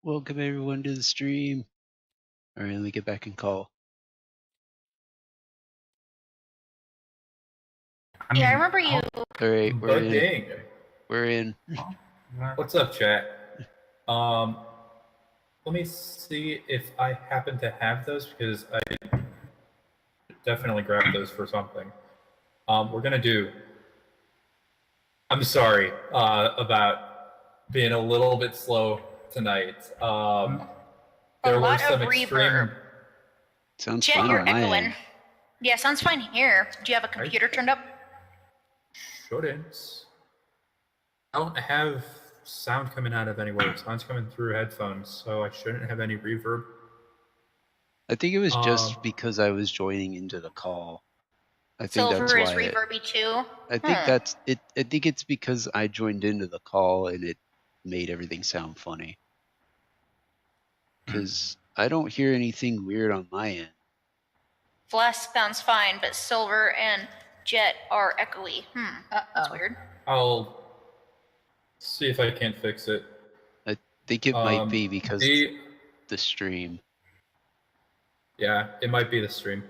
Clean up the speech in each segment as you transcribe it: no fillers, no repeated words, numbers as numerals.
Welcome everyone to the stream. All right, let me get back and call. Yeah, I remember you. All right, we're in. Dang. We're in. What's up, chat? Let me see if I happen to have those because I definitely grabbed those for something. We're gonna do. I'm sorry about being a little bit slow tonight. There were some extreme. Sounds Jet, fine you're on my echoing. end. Yeah, sounds fine here. Do you have a computer turned up? Shouldn't. I don't have sound coming out of anywhere. Sound's coming through headphones, so I shouldn't have any reverb. I think it was just because I was joining into the call. I think Silver that's why. is reverby too. I think that's it. I think it's because I joined into the call and it made everything sound funny. Because I don't hear anything weird on my end. Flask sounds fine, but Silver and Jet are echoey. That's weird. I'll see if I can't fix it. I think it might be because the stream. Yeah, it might be the stream.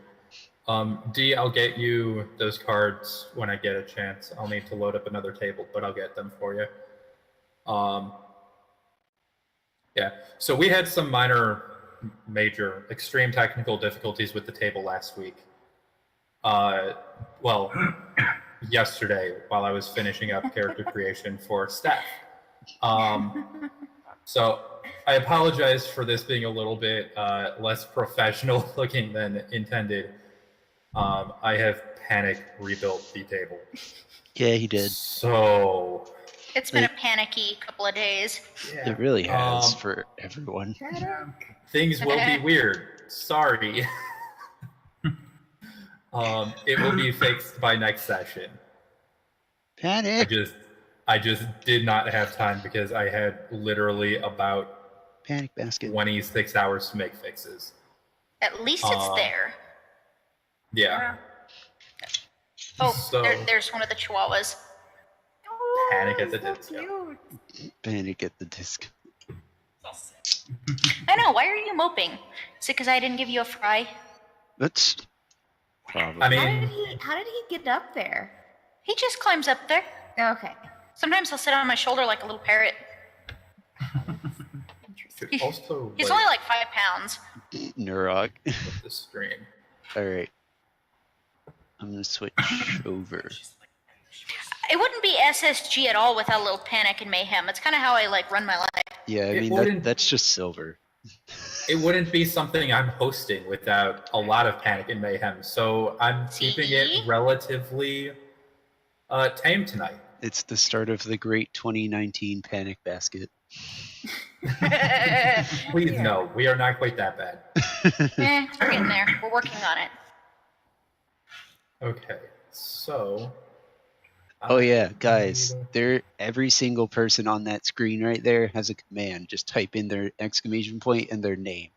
D, I'll get you those cards when I get a chance. I'll need to load up another table, but I'll get them for you. Yeah, so we had some major, extreme technical difficulties with the table last week. Well, yesterday while I was finishing up character creation for staff. So I apologize for this being a little bit less professional looking than intended. I have panic rebuilt the table. Yeah, he did. So it's been a panicky couple of days. Yeah. It really has for everyone. Things will be weird. Sorry. It will be fixed by next session. Panic. I just did not have time because I had literally about panic basket 26 hours to make fixes. At least it's there. Yeah. Oh, so, there's one of the chihuahuas. Panic at the disco. Panic at the disco. I know. Why are you moping? Is it because I didn't give you a fry? That's probably. I mean, how did he get up there? He just climbs up there. Okay. Sometimes he'll sit on my shoulder like a little parrot. Also, he's only like 5 pounds. Nurok. With the stream. All right. I'm gonna switch over. It wouldn't be SSG at all without a little panic and mayhem. It's kind of how I like run my life. Yeah, I mean that's just Silver. It wouldn't be something I'm hosting without a lot of panic and mayhem. So I'm keeping it relatively tame tonight. It's the start of the great 2019 panic basket. Please no, we are not quite that bad. We're getting there. We're working on it. Okay, so. Oh yeah, guys, every single person on that screen right there has a command. Just type in their exclamation point and their name.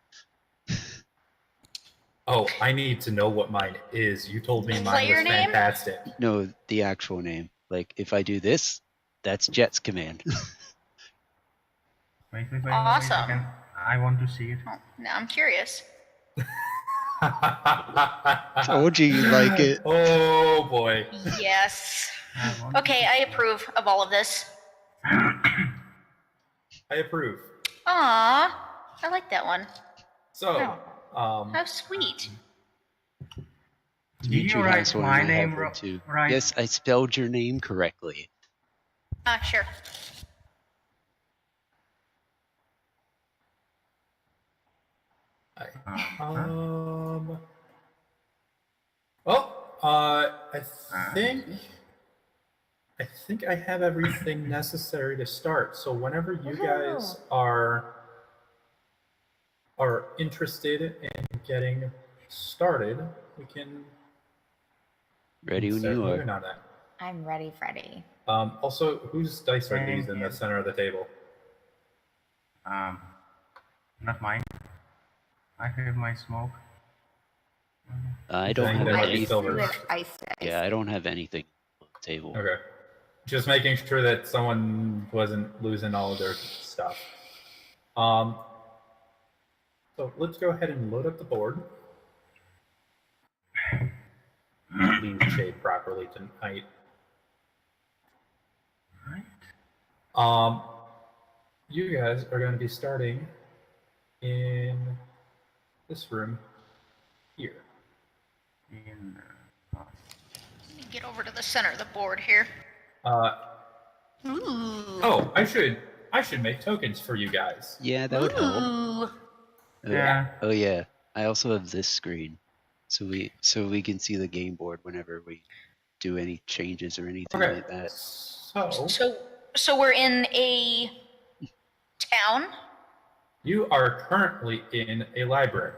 Oh, I need to know what mine is. You told me mine was fantastic. No, the actual name. Like, if I do this, that's Jet's command. Wait, awesome. I want to see it. Oh, now I'm curious. Told you like it. Oh, boy. Yes. Okay, I approve of all of this. I approve. Aw, I like that one. So, how sweet. Did you write my name right? Yes, I spelled your name correctly. Sure. I think I have everything necessary to start. So whenever you guys are interested in getting started, we can. Ready when you are. I'm ready, Freddy. Also, whose dice are these in the center of the table? Not mine. I heard my smoke. I don't have anything. Yeah, I don't have anything on the table. Okay. Just making sure that someone wasn't losing all of their stuff. So let's go ahead and load up the board. Lean shade properly tonight. Right. You guys are going to be starting in this room here. Let me get over to the center of the board here. Ooh. Oh, I should make tokens for you guys. Yeah, that would help. Ooh. Yeah. Oh yeah. I also have this screen, so we can see the game board whenever we do any changes or anything Okay. like that. So we're in a town? You are currently in a library.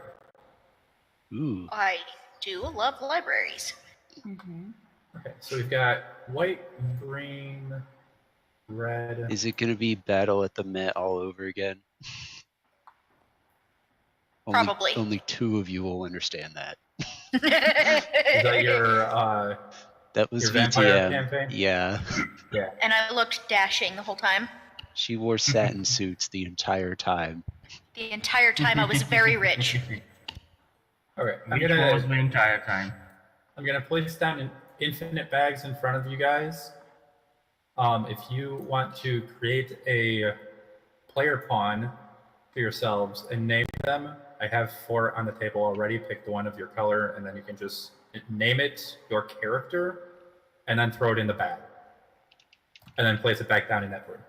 Ooh. I do love libraries. Mm-hmm. Okay, so we've got white, green, red. Is it gonna be Battle at the Met all over again? Probably. Only 2 of you will understand that. Is that your That was your vampire VTM. campaign? Yeah. Yeah. And I looked dashing the whole time. She wore satin suits the entire time. The entire time I was very rich. Okay, Which was the entire time. I'm gonna place down infinite bags in front of you guys. If you want to create a player pawn for yourselves and name them, I have 4 on the table already. Pick the one of your color, and then you can just name it your character, and then throw it in the bag, and then place it back down in that room.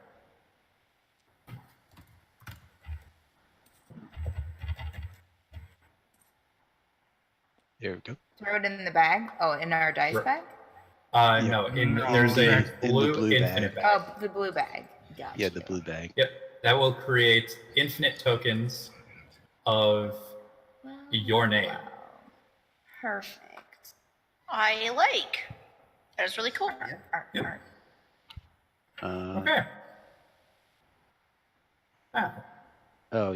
There we go. Throw it in the bag. Oh, in our dice Right. bag? No, No, there's a in the blue blue infinite bag. Oh, the blue bag. Gotcha. Yeah, the blue bag. Yep, that will create infinite tokens of your name. Wow. Perfect. I like. That was really cool. Yep. Uh, Okay. Ah, Oh,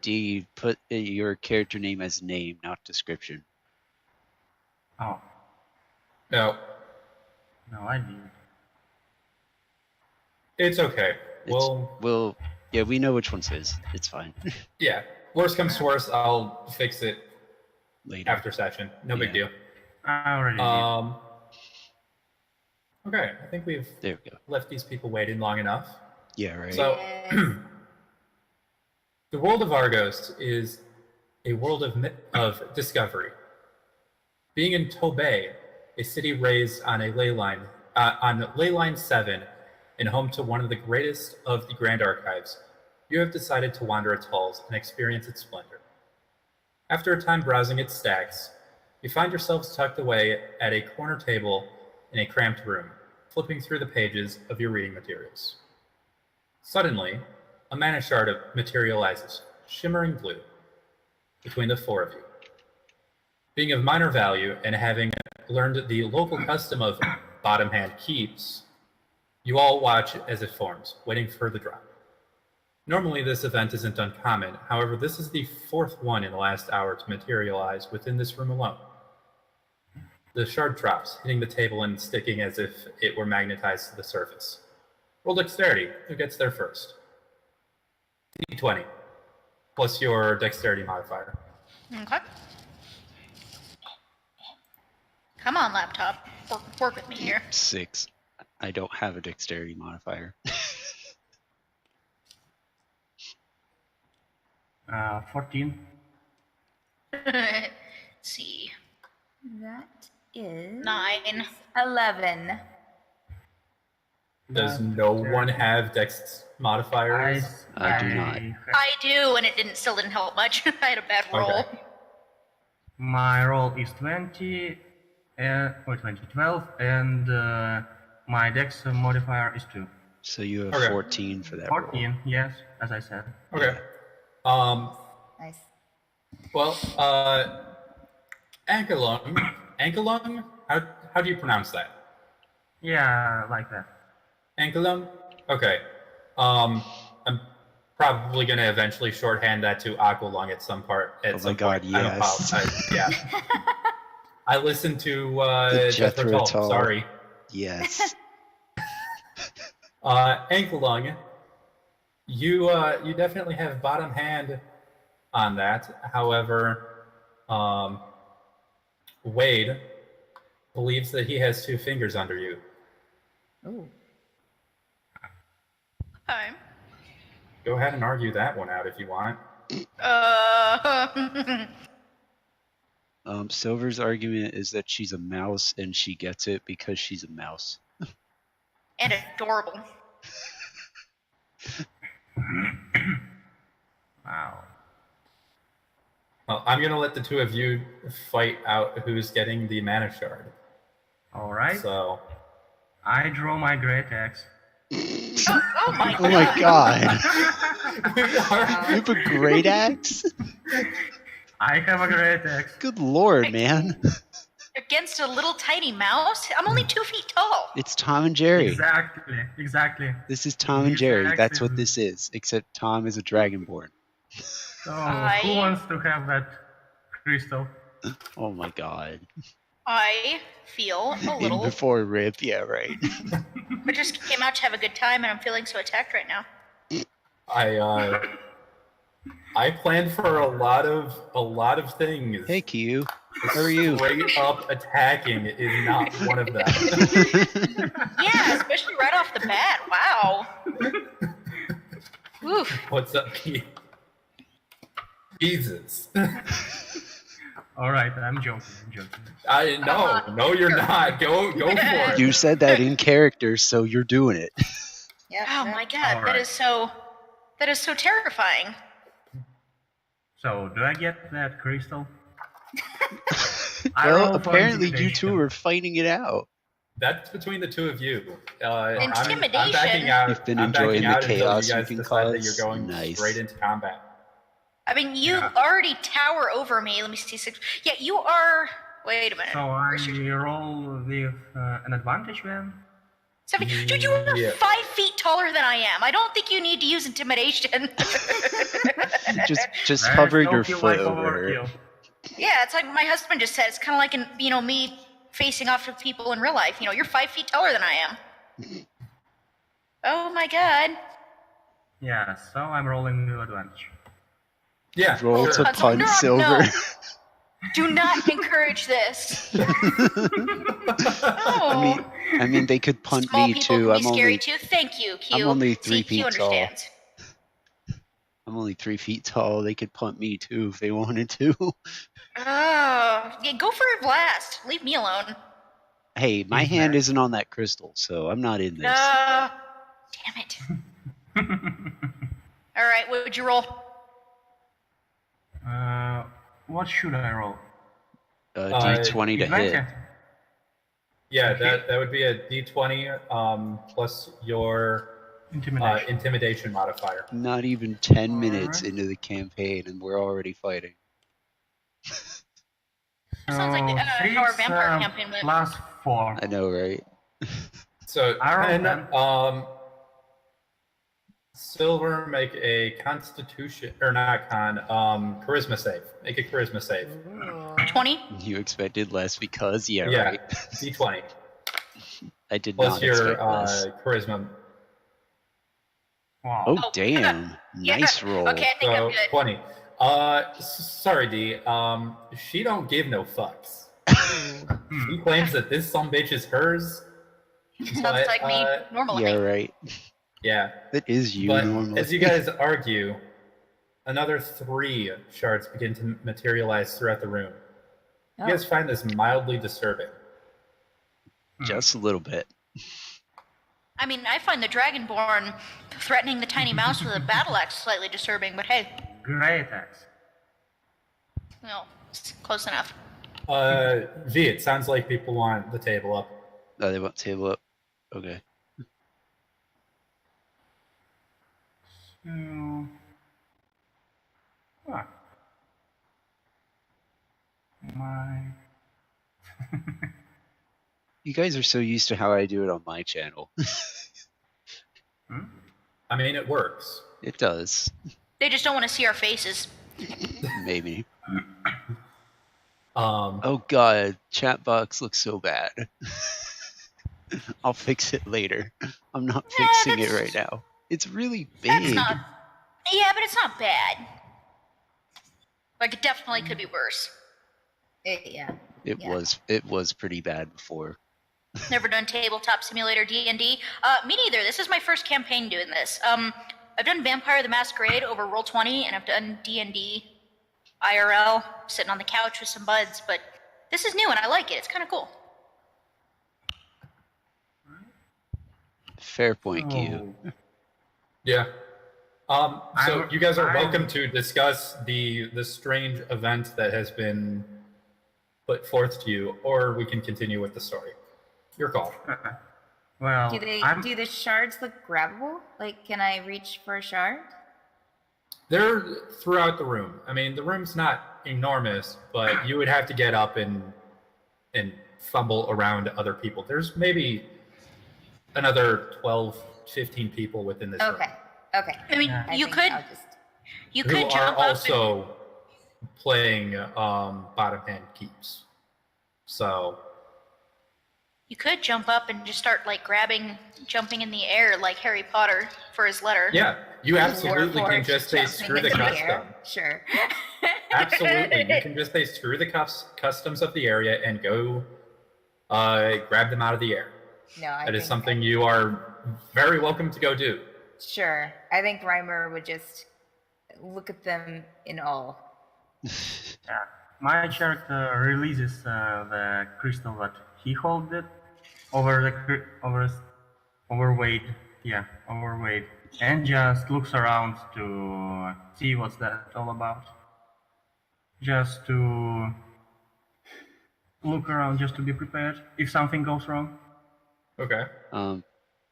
do you put your character name as name, not description? Oh, no, no, I did. it's okay. Yeah, we know which one's his. It's fine. Yeah. Worst comes to worst, I'll fix it Later. after session. No big Yeah. deal. I already did. Okay, I think we've There we go. left these people waiting long enough. Yeah, right. So, Yes. the world of Argos is a world of discovery. Being in Tobey, a city raised on a ley line, on ley line 7, and home to one of the greatest of the Grand Archives, you have decided to wander its halls and experience its splendor. After a time browsing its stacks, you find yourselves tucked away at a corner table in a cramped room, flipping through the pages of your reading materials. Suddenly, a mana shard materializes, shimmering blue, between the 4 of you. Being of minor value and having learned the local custom of bottom hand keeps, you all watch as it forms, waiting for the drop. Normally this event isn't uncommon, however this is the 4th one in the last hour to materialize within this room alone. The shard drops, hitting the table and sticking as if it were magnetized to the surface. Roll dexterity, who gets there first? D20, plus your dexterity modifier. Okay. Come on, laptop. Work with me here. 6. I don't have a dexterity modifier. 14. Let's see. That is 9. 11. Does no one have dex modifiers? I do not. I do, and it still didn't help much. I had a bad roll. Okay. My roll is 20, or 12, and my dex modifier is 2. So you have Okay. 14 for that roll. 14, yes, as I said. Okay. Nice. Well, Ankalung? How do you pronounce that? Yeah, like that. Ankalung? Okay. I'm probably going to eventually shorthand that to Aqualung at some part. Oh my god, point. I yes. apologize. Yeah. I listened to The Jethro Jethro Tull. Tull. Sorry. Yes. Ankalung You definitely have bottom hand on that. However, Wade believes that he has 2 fingers under you. Ooh. Okay. Go ahead and argue that one out if you want. Silver's argument is that she's a mouse and she gets it because she's a mouse. And adorable. Wow. Well, I'm going to let the 2 of you fight out who's getting the mana shard. All right. So, I draw my great axe. Oh my Oh my god. we You are. have a great axe? I have a great axe. Good lord, man. Against a little tiny mouse? I'm only 2 feet tall. It's Tom and Jerry. Exactly. This is Tom and This Jerry. axe That's what is- this is. Except Tom is a dragonborn. So, I- who wants to have that crystal? Oh my god. I feel a In little. before Rip, yeah, right. I just came out to have a good time, and I'm feeling so attacked right now. I planned for a lot of things. Hey, Q. How are you? Straight up attacking is not one of them. Yeah, especially right off the bat. Wow. Oof. What's up, Keith? Jesus. All right, I'm joking. No, you're not. Go for it. You said that in character, so you're doing it. Yeah. Oh my god, All that right. is so terrifying. So, do I get that crystal? Well, roll for apparently you intimidation. two are fighting it out. That's between the 2 of you. I'm Intimidation? backing out. You've been I'm enjoying backing the out until chaos you you guys can decide that cause. you're going Nice. straight into combat. I mean, you Yeah. already tower over me. Let me see. 6. Yeah, you are. Wait a minute. So, I Where's your- roll with an advantage then? 7. Dude, you are Yeah. 5 feet taller than I am. I don't think you need to use intimidation. Just There's hover no your feel foot like over her. overkill. Yeah, it's like my husband just said. It's kind of like me facing off with people in real life. You're 5 feet taller than I am. Oh my god. Yeah, so I'm rolling with advantage. Yeah, Roll sure. to punt No, Silver. no. Do not encourage this. Oh. I mean, they could punt Small me people too. can I'm be scary only, too. Thank you, Q. I'm only See, 3 Q feet tall. understands. I'm only 3 feet tall. They could punt me too if they wanted to. Oh, yeah, go for a blast. Leave me alone. Hey, my He's hand there. isn't on that crystal, so I'm not in this. Damn it. All right, what would you roll? What should I roll? D20 to hit. Advantage? Yeah, that would be a D20 plus your Intimidation. intimidation modifier. Not even 10 minutes Alright. into the campaign, and we're already fighting. Sounds like the, So, how our vampire 6, campaign went. plus 4. I know, right? So I roll 10, then. Silver, make a constitution or not charisma save. Make a charisma save. 20? You expected less because, yeah, Yeah. right. D20 I did plus not your expect less. charisma. Wow. Oh, Oh, damn. Yeah. Nice roll. Okay, I think I'm So good. 20. Sorry, D. She don't give no fucks. She claims that this sumbitch is hers. Sounds but, like me normally. Yeah, right. Yeah. That is you But normally. as you guys argue, another 3 shards begin to materialize throughout the room. You guys find this mildly disturbing. Just a little bit. I mean, I find the Dragonborn threatening the tiny mouse with a battle axe slightly disturbing, but hey, Great axe. it's close enough. V, it sounds like people want the table up. Oh, they want table up. Okay. So, ah. My. You guys are so used to how I do it on my channel. I mean, it works. It does. They just don't want to see our faces. Maybe. Um, Oh god, chat box looks so bad. I'll fix it later. I'm not fixing it right now. It's really big. That's not... Yeah, but it's not bad. Like, it definitely could be worse. Yeah. It was pretty bad before. Never done Tabletop Simulator D&D. Me neither. This is my first campaign doing this. I've done Vampire the Masquerade over Roll20, and I've done D&D IRL, sitting on the couch with some buds, but this is new and I like it. It's kind of cool. Fair point, Q. Yeah. So you guys are welcome to discuss the strange event that has been put forth to you, or we can continue with the story. Your call. Well, do the shards look grabbable? Like, can I reach for a shard? They're throughout the room. I mean, the room's not enormous, but you would have to get up and fumble around other people. There's maybe another 12, 15 people within this room. Okay. I mean, you could who are jump also playing bottom hand keeps. So you could jump up and just start like jumping in the air like Harry Potter for his letter. Yeah, you absolutely can just say screw the custom. Sure. Absolutely, you can just say screw the customs of the area and go grab them out of the air. No, that is something you are very welcome to go do. Sure. I think Reimer would just look at them in awe. Yeah. My character releases the crystal that he holds it overweight, and just looks around to see what's that all about. Just to look around, just to be prepared if something goes wrong. Okay.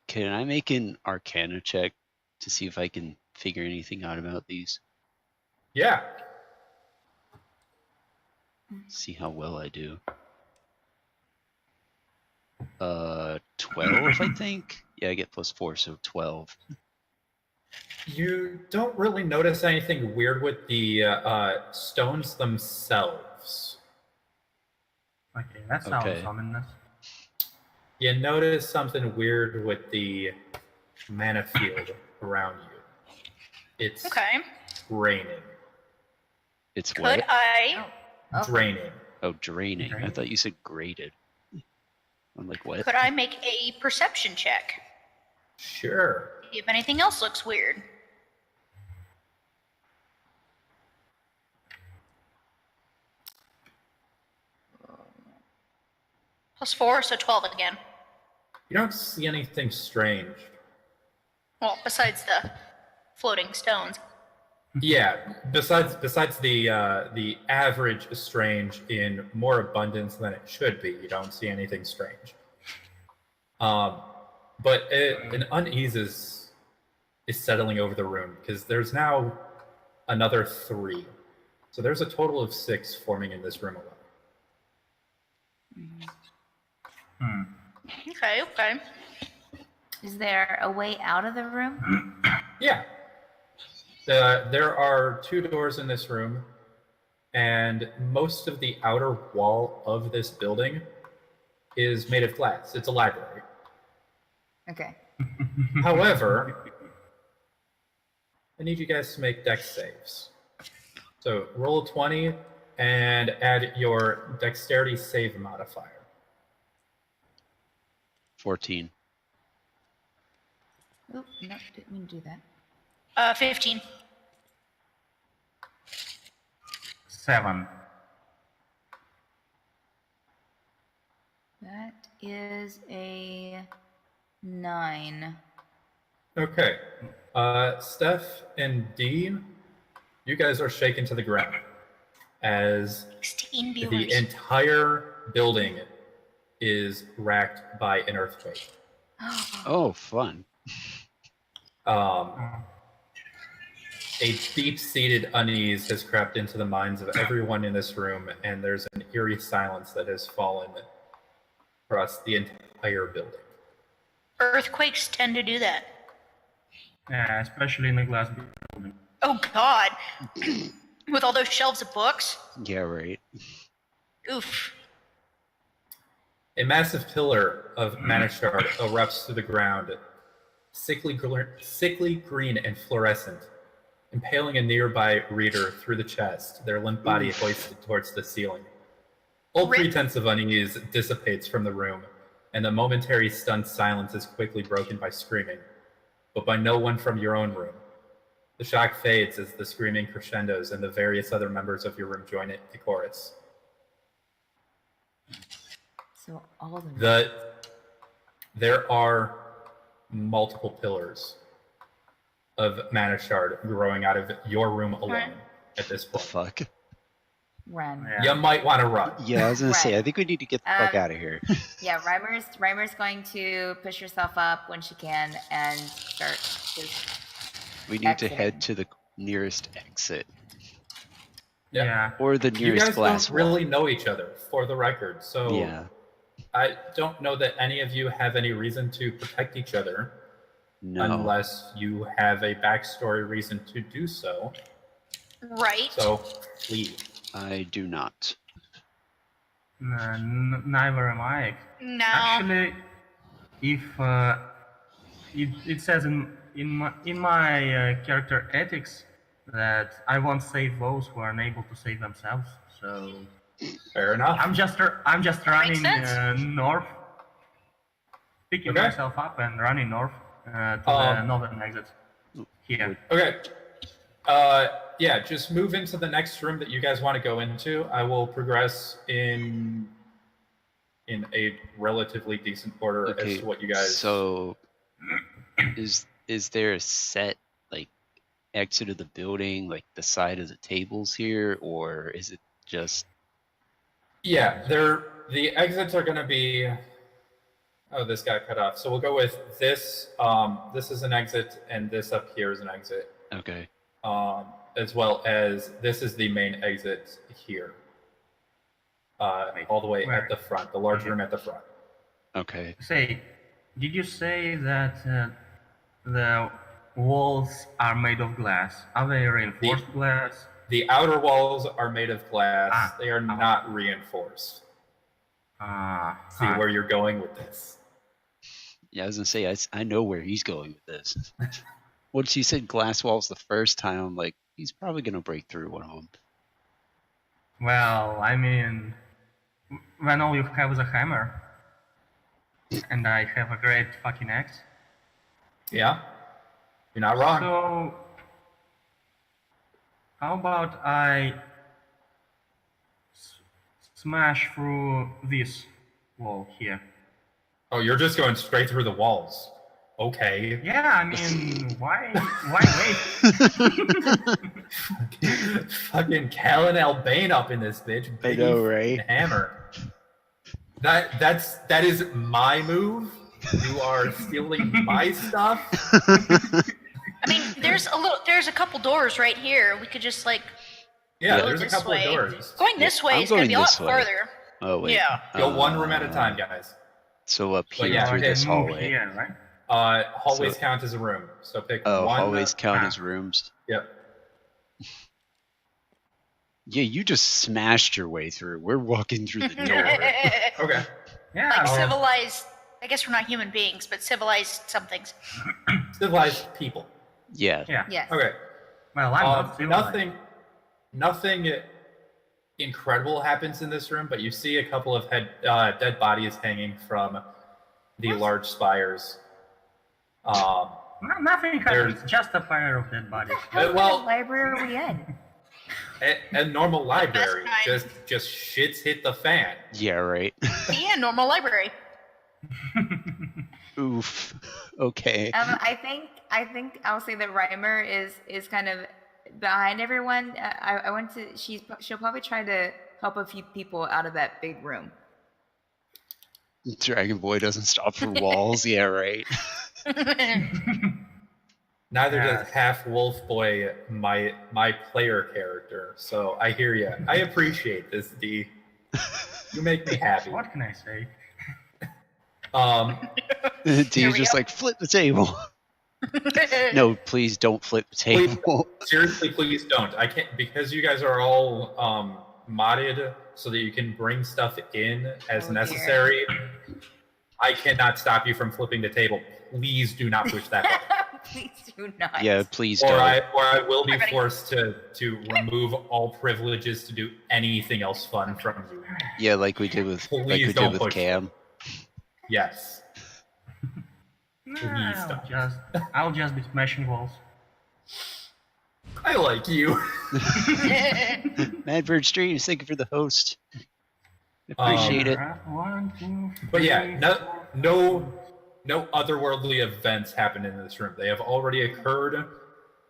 Can I make an Arcana check to see if I can figure anything out about these? Yeah. See how well I do. 12, I think. Yeah, I get +4, so 12. You don't really notice anything weird with the stones themselves. Okay, that sounds ominous. You notice something weird with the mana field around you. It's draining. It's what? Could I? Draining. Oh, draining. I thought you said graded. I'm like, what? Could I make a perception check? Sure. See if anything else looks weird. +4, so 12 again. You don't see anything strange. Well, besides the floating stones. Yeah, besides the average strange in more abundance than it should be, you don't see anything strange. But an unease is settling over the room because there's now another 3. So there's a total of 6 forming in this room alone. Okay. Is there a way out of the room? Yeah. There are 2 doors in this room, and most of the outer wall of this building is made of glass. It's a library. Okay. However, I need you guys to make dex saves. So roll 20 and add your dexterity save modifier. 14. Oh, no, didn't mean to do that. 15. 7. That is a 9. Okay. Steph and Dean, you guys are shaken to the ground as 16 viewers. The entire building is racked by an earthquake. Oh, fun. A deep-seated unease has crept into the minds of everyone in this room, and there's an eerie silence that has fallen across the entire building. Earthquakes tend to do that. Yeah, especially in a glass building. Oh, God. With all those shelves of books? Yeah, right. Oof. A massive pillar of mana shard erupts through the ground, sickly green and fluorescent, impaling a nearby reader through the chest, their limp body hoisted towards the ceiling. All pretense of unease dissipates from the room, and the momentary stunned silence is quickly broken by screaming, but by no one from your own room. The shock fades as the screaming crescendos and the various other members of your room join the chorus. So all of them. There are multiple pillars of mana shard growing out of your room alone at this The point. fuck? Run. You might want to run. Yeah, I was gonna say, Right. I think we need to get the fuck out of here. Yeah, Reimer's going to push herself up when she can and start just We need to exiting. head to the nearest exit. Yeah. Or the You nearest guys glass don't really know each other, for the record, so Yeah. I don't know that any of you have any reason to protect each other No. unless you have a backstory reason to do so. Right. So, leave. I do not. Neither am I. No. Actually, if it says in my character ethics that I won't save those who are unable to save themselves, so Fair enough. I'm just running sense. north, picking Okay. myself up and running north to the northern exit. Here. Okay. Yeah, just move into the next room that you guys want to go into. I will progress in a relatively decent order Okay, as to what you guys. So, is there a set like exit of the building, like the side of the tables here, or is it just? Yeah, the exits are going to be. Oh, this got cut off. So we'll go with this. This is an exit, and this up here is an exit. Okay. As well as this is the main exit here. All the way Where? at the front, the large room at the front. Okay. Say, did you say that the walls are made of glass? Are they reinforced glass? The outer walls are made of glass. Ah. They are not reinforced. See where you're going with this. Yeah, I was gonna say I know where he's going with this. Once he said glass walls the first time, I'm like, he's probably gonna break through one of them. Well, I mean, when all you have is a hammer, and I have a great fucking axe. Yeah, you're not wrong. So, how about I smash through this wall here? Oh, you're just going straight through the walls. Okay. Yeah, I mean, why wait? Fucking Callan Albane up in this bitch. I know, right? Hammer. That is my move. You are stealing my stuff. I mean, there's a couple doors right here. We could just like Yeah, go there's a this couple way. of doors. Going this way I'm is going to going be a lot this way. farther. Oh wait. Yeah. Go one room at a time, guys. So up But here yeah, through okay, this Move hallway. here, right? Hallways So- count as a room. So pick Oh, one. hallways count as rooms. Yep. Yeah, you just smashed your way through. We're walking through the door. Okay. Yeah. Like well, civilized. I guess we're not human beings, but civilized somethings. Civilized people. Yeah. yeah. Yes. Okay. Well, I'm not civilized. Nothing incredible happens in this room, but you see a couple of dead bodies hanging from the large spires. Nothing happens. Just a pile of dead bodies. What well- kind of library are we in? A normal library, kind. just shits hit the fan. Yeah, right. Yeah, normal library. Oof. Okay. I think I'll say that Reimer is kind of behind everyone. I want to. She'll probably try to help a few people out of that big room. Dragon Boy doesn't stop for walls. Yeah, right. Neither Yeah. does Half Wolf Boy, my player character. So I hear you. I appreciate this, D. You make me happy. What can I say? D's we just go. like flip the table. No, please don't flip the Please, table. seriously, please don't. I can't, because you guys are all modded so that you can bring stuff in as Oh, dear. necessary. I cannot stop you from flipping the table. please do not push that button. Please do not. Yeah, please Or don't. I will be I'm ready. forced to remove all privileges to do anything else fun from you. Yeah, like we did with Please don't push Cam. Yes. Please I'll stop. I'll just be smashing walls. I like you. Madbird Streams, thank you for the host. Appreciate it. Alright, 1, 2, 3, But yeah, no 4. otherworldly events happen in this room. They have already occurred.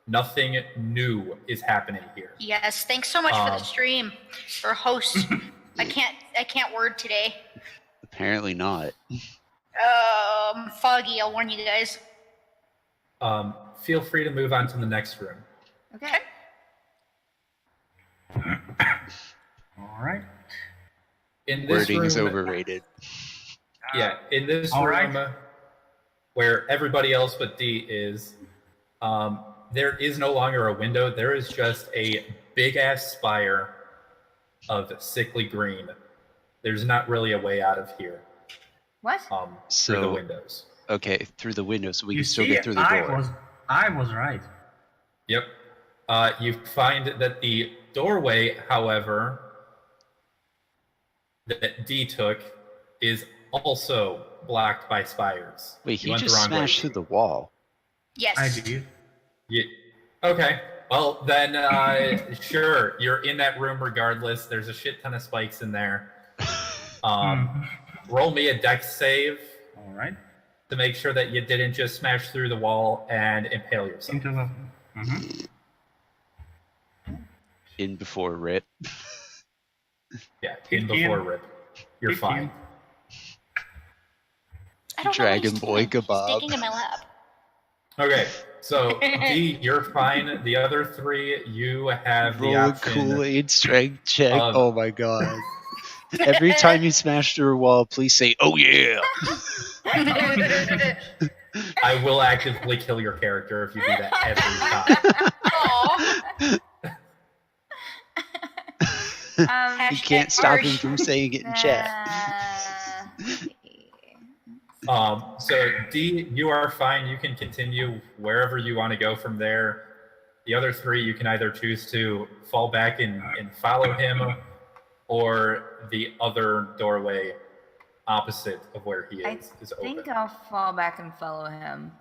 Nothing new is happening here. Yes, thanks so much for the stream or host. I can't word today. Apparently not. Foggy. I'll warn you guys. Feel free to move on to the next room. Okay. Alright. In this Wording's room, overrated. yeah, in this All room right. where everybody else but D is, there is no longer a window. There is just a big ass spire of sickly green. There's not really a way out of here. What? Through the So- windows. Okay, through the window, so we You can still see, get through the door. I was right. Yep. You find that the doorway, however, that D took is also blocked by spires. Wait, You he went the just wrong way. smashed through the wall. Yes. I did. Okay. Well, then, sure. You're in that room regardless. There's a shit ton of spikes in there. Roll me a dex save Alright. to make sure that you didn't just smash through the wall and impale yourself. Into the. Mhm. In before Rip. Yeah, in 15. before rip. You're 15. fine. I don't Dragon know Boy what he's doing. kebab. He's digging in my lap. Okay, so D, you're fine. The other three, you have the Roll a option. Kool-Aid strength check. of- Oh my god. Every time you smash through a wall, please say, "Oh yeah." I will actively kill your character if you do that every time. Aw. You Hashtag can't stop him harsh. from saying it in chat. So D, you are fine. You can continue wherever you want to go from there. The other three, you can either choose to fall back and follow him, or the other doorway opposite of where he I is think open. I'll fall back and follow him.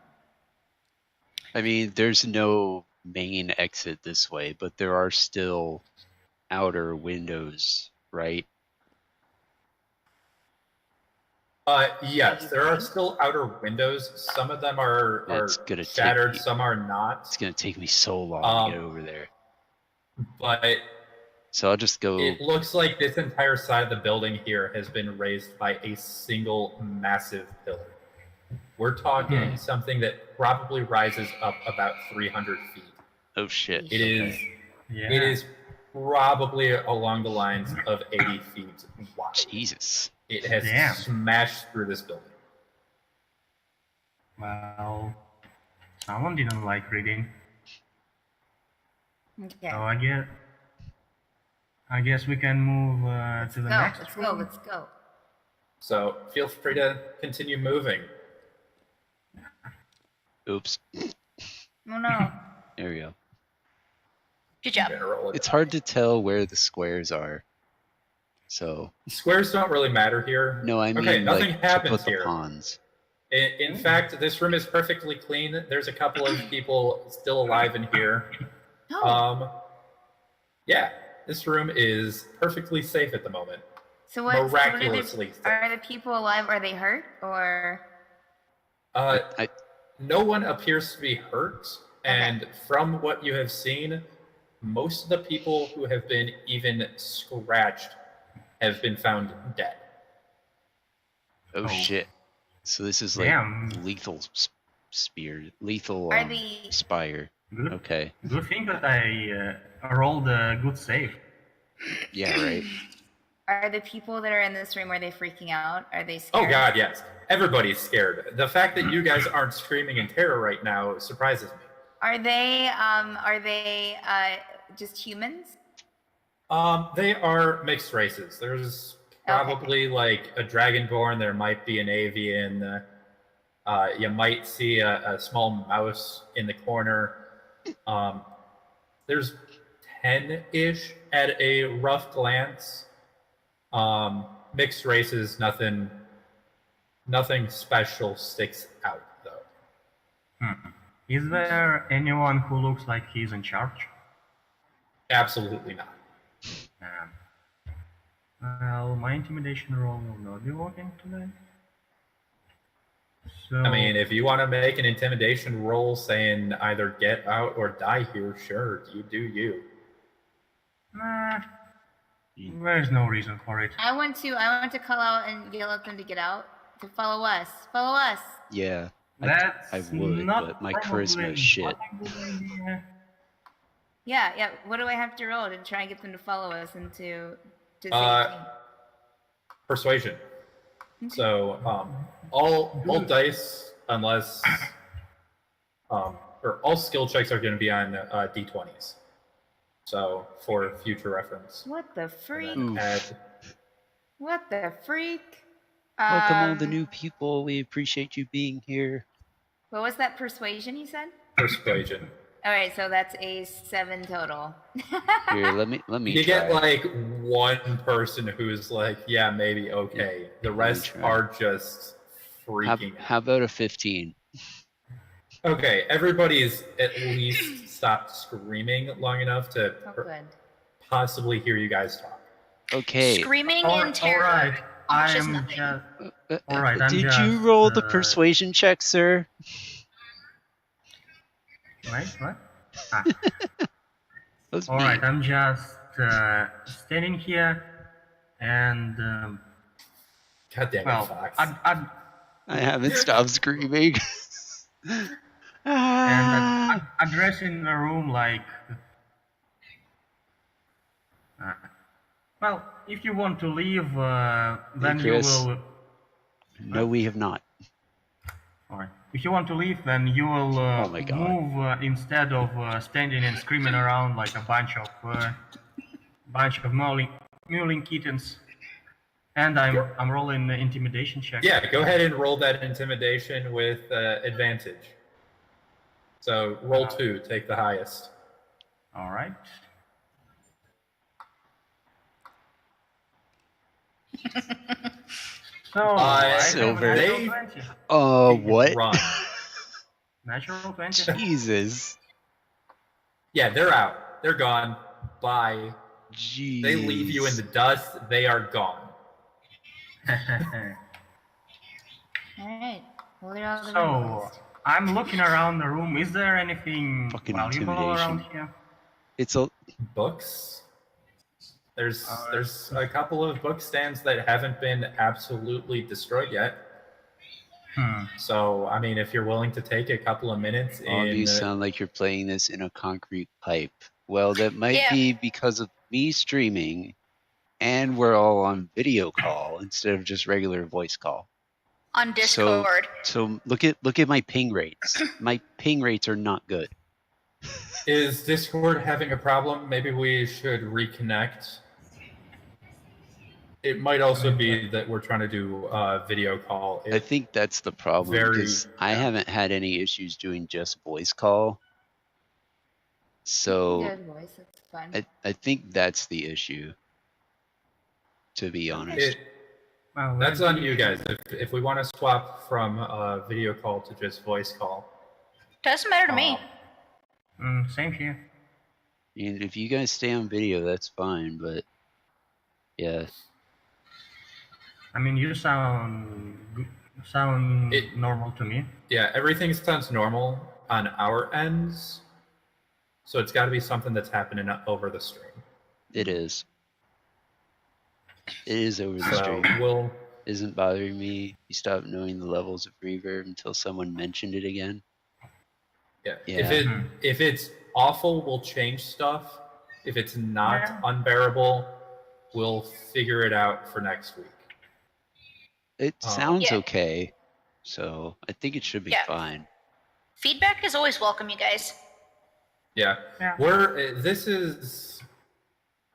I mean, there's no main exit this way, but there are still outer windows, right? Yes, there are still outer windows. Some of them are That's gonna take shattered, me- some are not. It's gonna take me so long to get over there. But So I'll just go. it looks like this entire side of the building here has been raised by a single massive pillar. We're talking something that probably rises up about 300 feet. Oh shit. It is. Yeah. It is probably along the lines of 80 feet wide. Jesus. It has Damn. smashed through this building. Well, someone didn't like reading, Okay. so I guess we can move to the next Let's room. go. Let's go. So feel free to continue moving. Oops. Oh no. There we go. Good job. I'm gonna roll it It's out. hard to tell where the squares are. So Squares don't really matter here. no, I mean Okay, nothing like to happens put the here. pawns. In fact, this room is perfectly clean. There's a couple of people still alive in here. No. Yeah, this room is perfectly safe at the moment. So what? Miraculously safe. Are the people alive? Are they hurt or? I- No one appears to be hurt, and from what you have seen, most of the people who have been even scratched have been found dead. Oh Oh. shit. So this is like Damn. lethal spear, lethal Are the spire. Good. Okay. Good thing that I rolled a good save. Yeah, right. are the people that are in this room? Are they freaking out? Are they Oh scared? god, yes. Everybody's scared. The fact that you guys aren't screaming in terror right now surprises me. Are they just humans? They are mixed races. There's probably like a dragonborn, there might be an avian, You might see a small mouse in the corner. There's 10-ish at a rough glance. Mixed races, nothing special sticks out though. Is there anyone who looks like he's in charge? Absolutely not. Well, my intimidation roll will not be working today. So, I mean, if you want to make an intimidation roll saying either get out or die here, sure, you do you. nah, there's no reason for it. I want to call out and yell at them to get out, to follow us. Follow us. Yeah, That's I would, not but my probably charisma is shit. not a good idea. Yeah. What do I have to roll to try and get them to follow us into to safety? Persuasion. So all dice, unless or all skill checks are going to be on d20s. So for future reference. What the freak? And then add, What the freak? Welcome all the new people. We appreciate you being here. What was that persuasion you said? persuasion. All right, so that's a 7 total. Here, let me You try. get like one person who's like, yeah, maybe okay. The rest try. are just freaking out. How about a 15? Okay, everybody's at least stopped screaming long enough to Oh, good. possibly hear you guys talk. Okay. Screaming All in terror. right, Which is I'm nothing. just. All right, I'm Did just, you roll the persuasion check, sir? Wait, what? Ah. That's All me. right, I'm just standing here, and God damn it, well, Fox. I haven't stopped screaming. and addressing the room like, well, if you want to leave, then you Chris. will. No, we have not. All right. If you want to leave, then you will Oh my God. move instead of standing and screaming around like a bunch of mewling kittens. And I'm rolling the intimidation check. Yeah, go ahead and roll that intimidation with advantage. So roll 2, take the highest. All right. So Silver. I have a They- natural 20. What? Run. Natural 20. Jesus. Yeah, they're out. They're gone. Bye. Jeez. They leave you in the dust. They are gone. All right. Well, they're all the So rest. I'm looking around the room. Is there anything Fucking valuable around intimidation. here? It's a Books. There's a couple of book stands that haven't been absolutely destroyed yet. So I mean, if you're willing to take a couple of minutes all of you in, sound like you're playing this in a concrete pipe. Well, that might Yeah. be because of me streaming, and we're all on video call instead of just regular voice call. On Discord. So look at my ping rates. My ping rates are not good. is Discord having a problem? Maybe we should reconnect. It might also be that we're trying to do a video call. I think that's the problem because I haven't had any issues doing just voice call. So Good voice. That's fun. I think that's the issue. To be honest. Well, That's on you guys. If we want to swap from video call to just voice call. Doesn't matter to me. Same here. And if you guys stay on video, that's fine. But yeah, I mean, you sound normal to me. Yeah, everything sounds normal on our ends. So it's got to be something that's happening over the stream. it is. It is over the So stream. we'll Isn't bothering me. You stop knowing the levels of reverb until someone mentioned it again. yeah. Yeah. If it's awful, we'll change stuff. If it's not Yeah. unbearable, we'll figure it out for next week. It sounds Yeah. okay, so I think it should be Yeah. fine. Feedback is always welcome, you guys. Yeah. Yeah. This is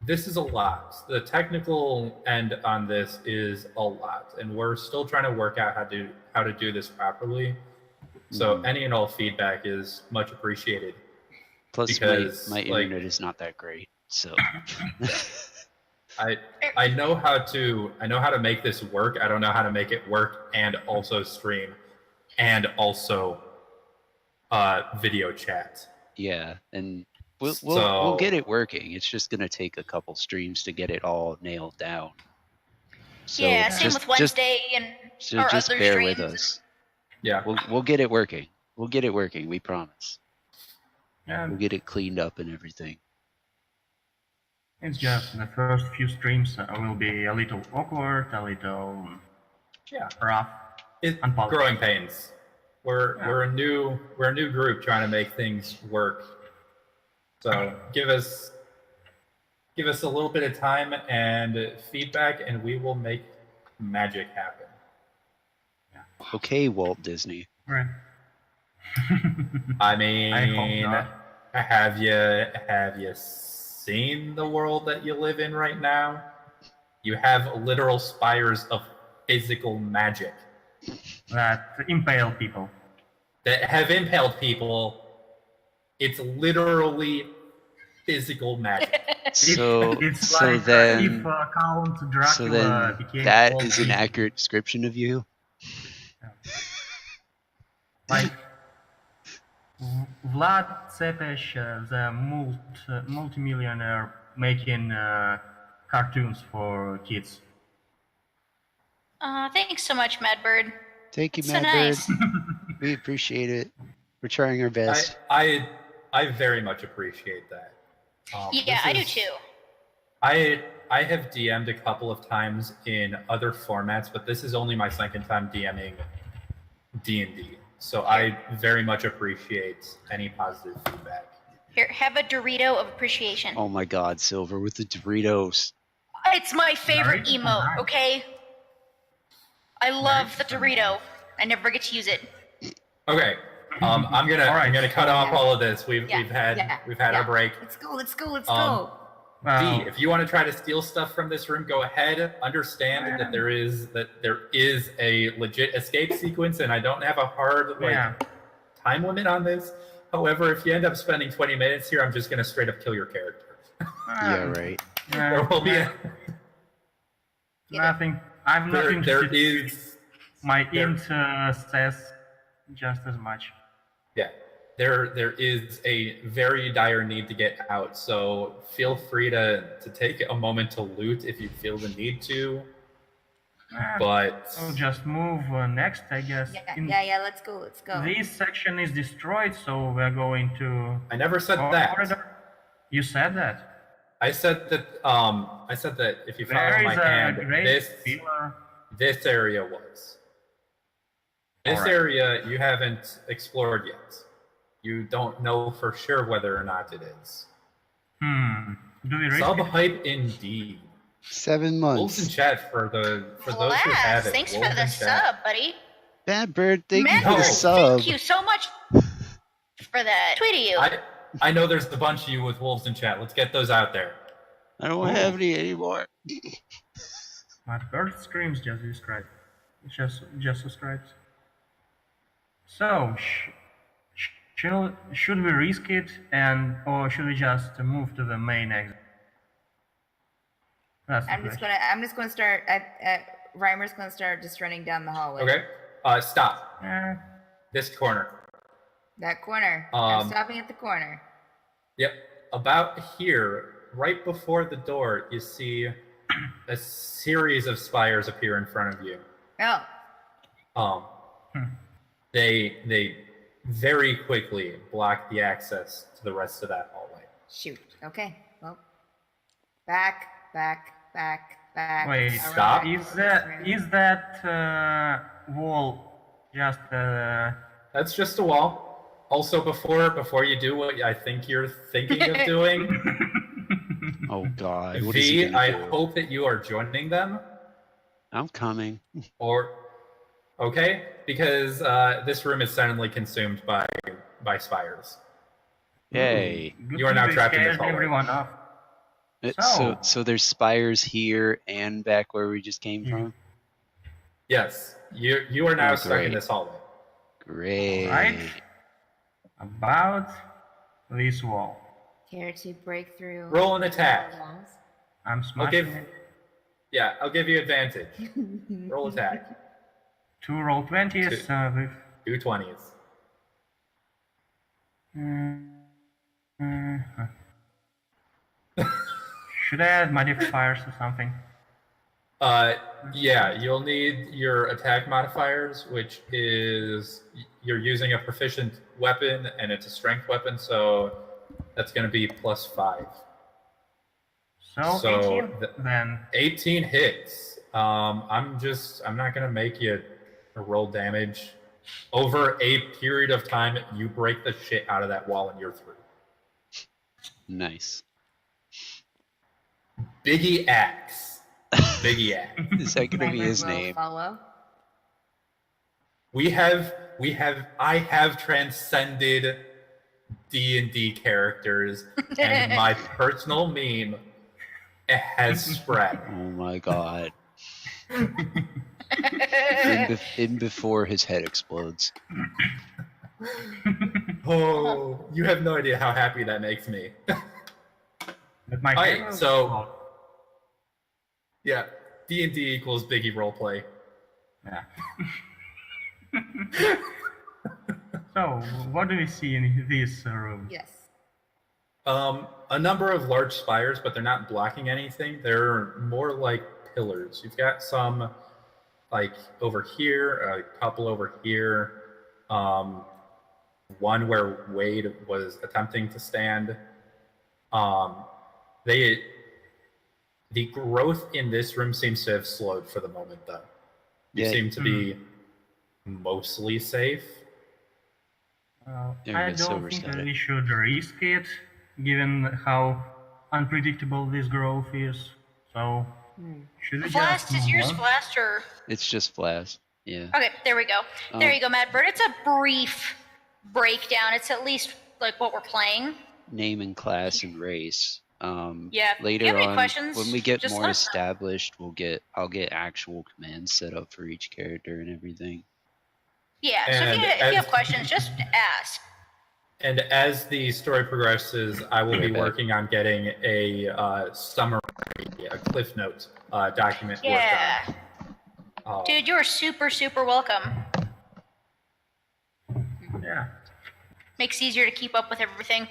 this is a lot. The technical end on this is a lot, and we're still trying to work out how to do this properly. So any and all feedback is much appreciated. Plus, because my internet is not that great, so I know how to make this work. I don't know how to make it work and also stream, and also video chat. yeah, and we'll get it working. It's just gonna take a couple streams to get it all nailed down. So yeah, same with Wednesday and our just other bear streams. with us. Yeah, We'll get it working. We'll get it working. We promise. Yeah, We'll get it cleaned up and everything. it's just the first few streams will be a little awkward, a little rough. it's Unpolished. growing pains. We're a new group trying to make things work. So give us a little bit of time and feedback, and we will make magic happen. Okay, Walt Disney. Right. I mean, I hope not. have you seen the world that you live in right now? You have literal spires of physical magic That impale people. that have impaled people. It's literally physical magic. So It's so like then if Count Dracula so then became that Walt is an Disney. accurate description of you. Like Vlad Tepes, the multimillionaire making cartoons for kids. Thanks so much, Madbird. Thank you, That's so Matt Bird. nice. We appreciate it. We're trying our best. I very much appreciate that. Yeah, I do too. I have DM'd a couple of times in other formats, but this is only my second time DMing D&D. So I very much appreciate any positive feedback. Here, have a Dorito of appreciation. Oh my God, Silver with the Doritos. It's my favorite Dorito, emote, nice. okay? I love the Dorito. I never get to use it. Okay, I'm gonna cut off all of this. We've had our break. Let's go. D, if you want to try to steal stuff from this room, go ahead. Understand that there is a legit escape sequence, and I don't have a hard time limit on this. However, if you end up spending 20 minutes here, I'm just gonna straight up kill your character. Yeah, right. There will be nothing. I'm not there interested. is My int says just as much. yeah. There is a very dire need to get out, so feel free to take a moment to loot if you feel the need to. But We'll just move next, I guess. Yeah. Let's go. This section is destroyed, so we're going to. I never said that. Corridor. You said that. I said that if you follow There my is hand, a great pillar. this area was. This Alright. area you haven't explored yet. You don't know for sure whether or not it is. Do we reach Sub it? hype indeed. 7 Wolves in months. chat for those who Blast! have it. Thanks for Wolves the in chat. sub, buddy. Bad Bird, thank you for Madbird, the sub. thank you so much for that. Tweet you. I know there's a bunch of you with wolves in chat. Let's get those out there. I don't have any anymore. My bird screams just described. Just describes. So, should we risk it, or should we just move to the main exit? That's the I'm just question. gonna start. Reimer's gonna start just running down the hallway. Okay. Stop. This corner. That corner. I'm Um, stopping at the corner. Yep. About here, right before the door, you see a series of spires appear in front of you. Oh. They very quickly block the access to the rest of that hallway. Shoot. Okay. Well. Back. Wait, stop. Is that wall just That's just a wall. Also, before you do what I think you're thinking of doing, Oh God, what is he V, gonna I do? hope that you are joining them. I'm coming. Okay, because this room is suddenly consumed by spires. Yay. Good You are thing now they trapped in this scared hallway. everyone off. So there's spires here and back where we just came from. Yes, you are now Oh, stuck in great. this hallway. Great. Right. About this wall. Care to break through? Roll an attack. the walls? I'm smashing give- it. Yeah, I'll give you advantage. Roll attack. 2 roll 20s with... 2 20s. Should I add modifiers or something? Yeah, you'll need your attack modifiers, which is you're using a proficient weapon and it's a strength weapon, so that's going to be +5. So 18 then. 18 hits. I'm not going to make you roll damage. Over a period of time, you break the shit out of that wall and you're through. Nice. Biggie Axe. Biggie Axe. Is that gonna be Reimer his will name? Follow. I have transcended D&D characters, and my personal meme has spread. Oh my god. in before his head explodes. Oh, you have no idea how happy that makes me. But my Alright, hero- so yeah, D&D equals Biggie roleplay. Yeah. So, what do we see in this room? Yes. A number of large spires, but they're not blocking anything. They're more like pillars. You've got some like over here, a couple over here, one where Wade was attempting to stand. The growth in this room seems to have slowed for the moment, though. You Yeah. seem to be mostly safe. I Everybody's don't sober think static. we should risk it, given how unpredictable this growth is. So, should we Blast, just is yours move on? blast or? It's just Flash. Yeah. Okay, there we go. There Um, you go, Matt Bird. It's a brief breakdown. It's at least like what we're playing. Name and class and race. Yeah. If you Later have any on, questions, when we get just more let us know. established, I'll get actual commands set up for each character and everything. Yeah. So if And you as- have questions, just ask. And as the story progresses, I will be Okay. working on getting a summary, a cliff notes document Yeah. worked on. Dude, you're super, super welcome. Yeah. Makes it easier to keep up with everything.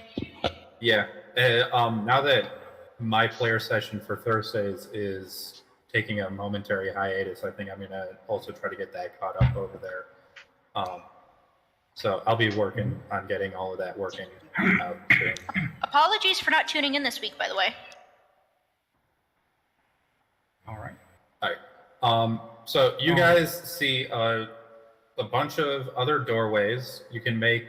Yeah. Now that my player session for Thursdays is taking a momentary hiatus, I think I'm going to also try to get that caught up over there. So I'll be working on getting all of that working out soon. Apologies for not tuning in this week, by the way. All right. All right. So you guys see a bunch of other doorways. You can make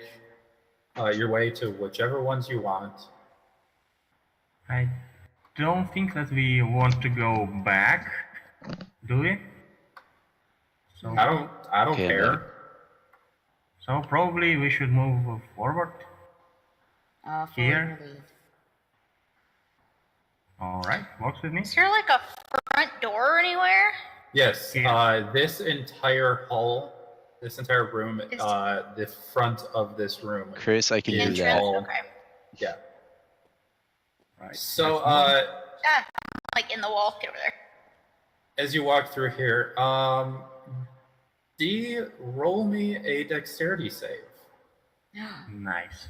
your way to whichever ones you want. I don't think that we want to go back, do we? So, I don't Okay, care. so probably we should move forward. Follow Here. your lead. All right, works with me. Is there like a front door anywhere? Yes. Yeah. This entire hall, this entire room, Is- the front of this room. Chris, I can do Entrance? that. all- Okay. Yeah. Right. So Ah, like in the wall. Get over there. as you walk through here, D, roll me a dexterity save. Nice.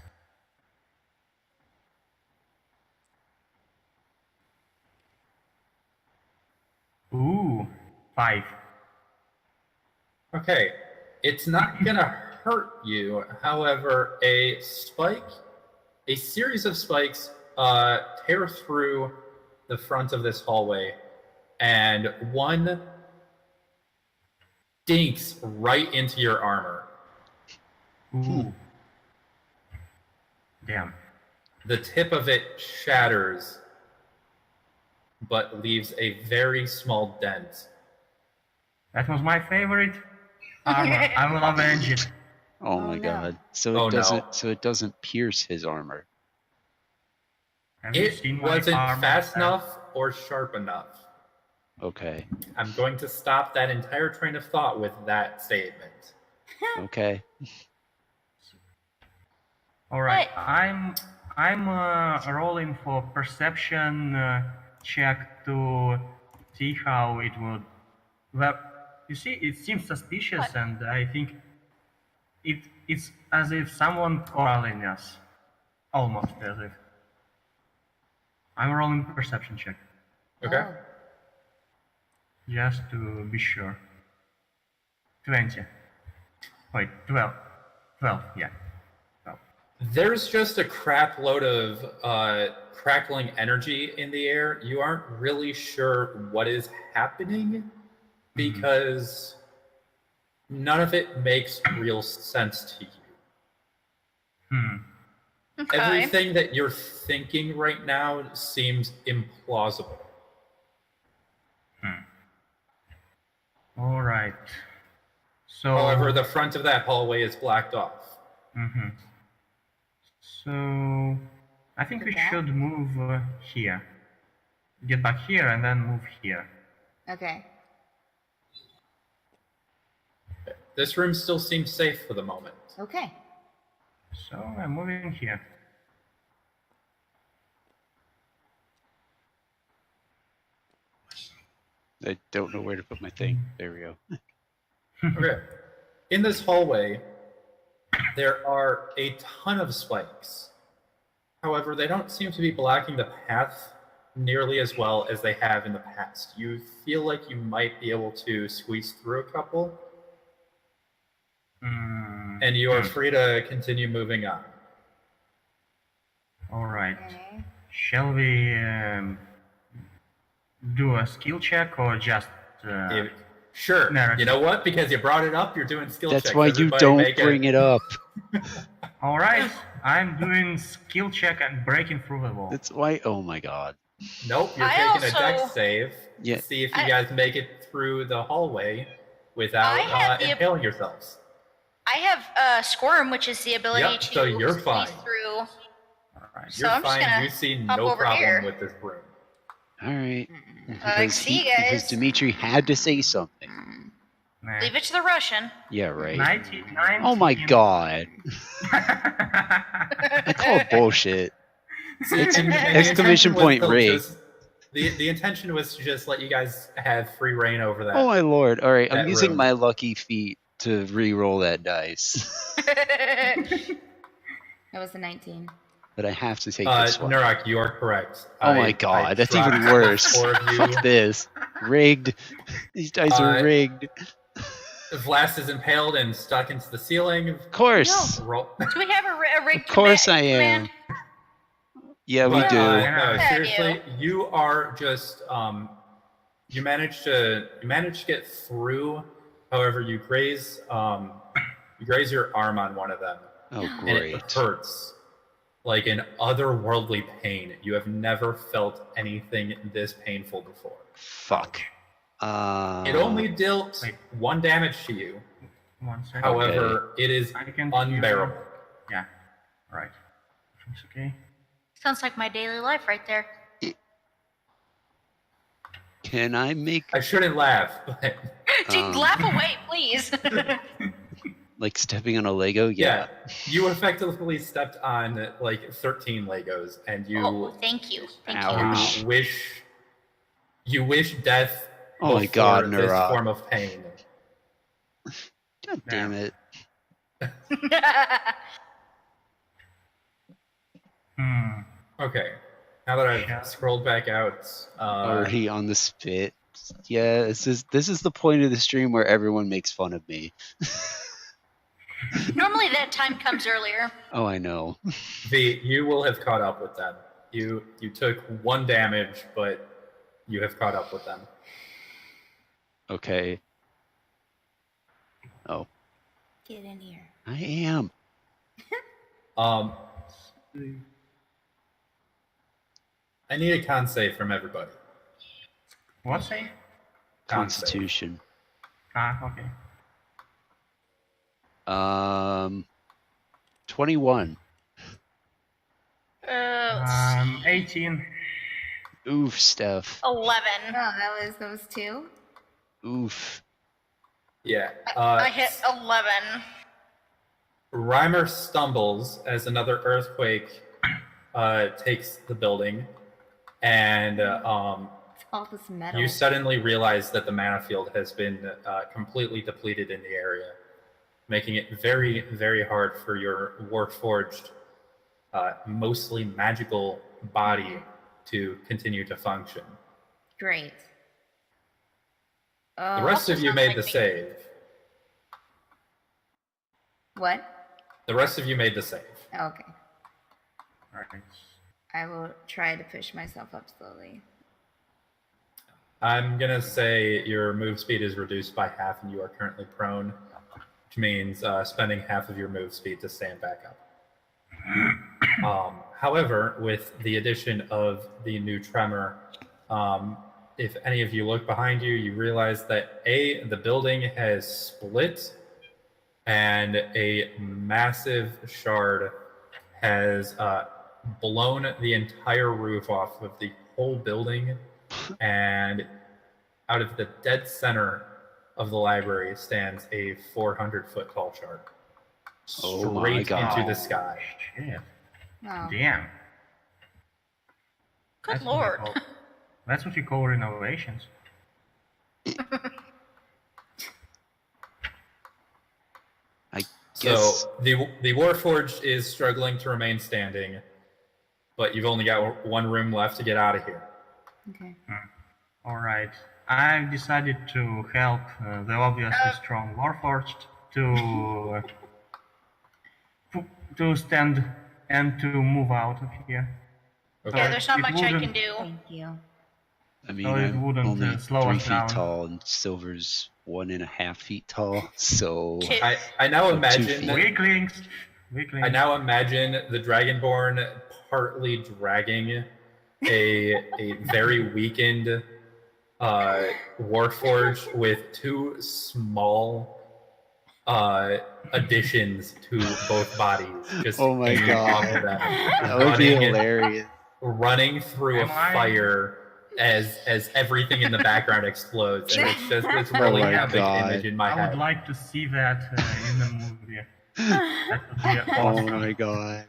Ooh, 5. Okay, it's not gonna hurt you. However, a series of spikes, tear through the front of this hallway, and one dinks right into your armor. Ooh. Damn. The tip of it shatters, but leaves a very small dent. That was my favorite armor. I will avenge it. Oh Oh, my no. god. So Oh, it no. doesn't so it doesn't pierce his armor. Have you It seen my wasn't armor fast set? enough or sharp enough. Okay. I'm going to stop that entire train of thought with that statement. Okay. All right. What? I'm rolling for perception check to see how it would. Well, you see, it seems suspicious, What? and I think it's as if someone calling us, almost as if. I'm rolling perception check Okay? Oh. just to be sure. 20. Wait, 12. 12, yeah. 12. There's just a crap load of crackling energy in the air. You aren't really sure what is happening because none of it makes real sense to you. Okay. Everything that you're thinking right now seems implausible. All right. So. However, the front of that hallway is blacked off. Mhm. So I think Go we back? should move here. Get back here and then move here. Okay. This room still seems safe for the moment. Okay. So I'm moving here. I don't know where to put my thing. There we go. Okay. In this hallway, there are a ton of spikes. However, they don't seem to be blocking the path nearly as well as they have in the past. You feel like you might be able to squeeze through a couple, and you are free to continue moving on. All right. Okay. Shall we do a skill check or just? Sure. Narrative. You know what? Because you brought it up, you're doing skill checks. That's why you Everybody don't make bring it up. All right. I'm doing skill check and breaking through the wall. That's why. Oh my god. Nope, you're I taking also- a dex save Yeah. to see if you guys make it through the hallway without I have the- impaling yourselves. I have Squirm, which is the ability Yep, to so you're squeeze fine. through. All right. So You're I'm just fine. gonna You see hop no over problem here. with this room. All right. See you Because guys. Dimitri had to say something. Nah. Leave it to the Russian. Yeah, right. 19. Oh my god. I call bullshit. It's And the exclamation intention was point to rig. just- the intention was to just let you guys have free reign over that. Oh my lord. All right, I'm that using room. my lucky feet to re-roll that dice. That was a 19. But I have to take this one. Nurak, you are correct. Oh my I god, that's dropped even worse. four of you. Fuck this. Rigged. These dice are rigged. Vlast is impaled and stuck into the ceiling. Of course. Roll. Do we have a rig? Of course I am. Yeah, we But, do. no, Yeah, seriously, you are just you manage to get through. However, you graze your arm on one of them, Oh, and it great. hurts like an otherworldly pain. You have never felt anything this painful before. Fuck. It only dealt Wait. 1 damage to you. 1 second. However, it is I can unbearable. Yeah. All right. It's okay. Sounds like my daily life right there. Can I make I shouldn't laugh, but Dude, laugh away, please. like stepping on a Lego? yeah, you effectively stepped on like 13 Legos, and you Oh, thank you. Thank Ouch. you. you wish death. Oh my god, before this Nurak. form of pain. God damn it. Okay, now that I've Yeah. scrolled back out, Already on the spit. Yeah, this is the point of the stream where everyone makes fun of me. Normally that time comes earlier. Oh, I know. you will have caught up with them. You took 1 damage, but you have caught up with them. Okay. Oh, Get in here. I am. I need a con save from everybody. What say? Con save. Constitution. Okay. 21. Let's see. 18. Oof, Steph. 11. Oh, that was those two. Oof. Yeah. I hit 11. Reimer stumbles as another earthquake takes the building, and It's all this metal. you suddenly realize that the mana field has been completely depleted in the area, making it very, very hard for your Warforged, mostly magical body to continue to function. Great. The rest of you sounds made like the me. save. What? The rest of you made the save. Okay. Right. I will try to push myself up slowly. I'm gonna say your move speed is reduced by half, and you are currently prone, which means spending half of your move speed to stand back up. However, with the addition of the new tremor, if any of you look behind you, you realize that the building has split, and a massive shard has blown the entire roof off of the whole building, and out of the dead center of the library stands a 400-foot tall shard, Oh my straight God. into the sky. Shit. Wow. Damn. Good That's what I lord. call- That's what you call renovations. Guess. So the Warforged is struggling to remain standing, but you've only got one room left to get out of here. Okay. Alright. I've decided to help the obviously strong Warforged to stand and to move out of here. Okay. Yeah, there's not It much I can wouldn't- do. Thank you. I mean, So it I'm wouldn't, only slow 3 us feet down. tall, and Silver's 1.5 feet tall. So Two. I now 2 imagine feet. Weaklings. I now imagine the Dragonborn partly dragging a very weakened Warforged with 2 small additions to both bodies. Just Oh my hanging God. off of them, that would be hilarious. running through Am a I- fire as everything in the background explodes, and it's Oh really my epic God. image in my I would head. like to see that in the movie. That would be Oh awesome. my God.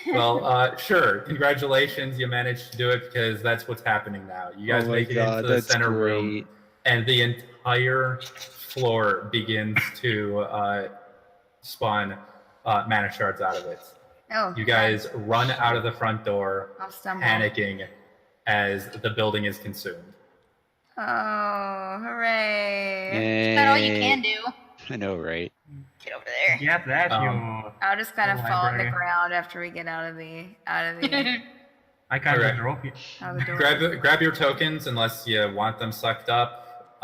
Well, sure. Congratulations, you managed to do it, because that's what's happening now. You guys Oh my make it into God, the that's center great. room, and the entire floor begins to spawn mana shards out of it. Oh. You guys run out of the front door, I'll stumble. panicking as the building is consumed. Oh, hooray! Is that all you can do? I know, right? Get over there. Get that, I'll just kind of The fall on the library. ground after we get out of the I kind of Alright. drop you. out of the door. Grab your tokens unless you want them sucked up,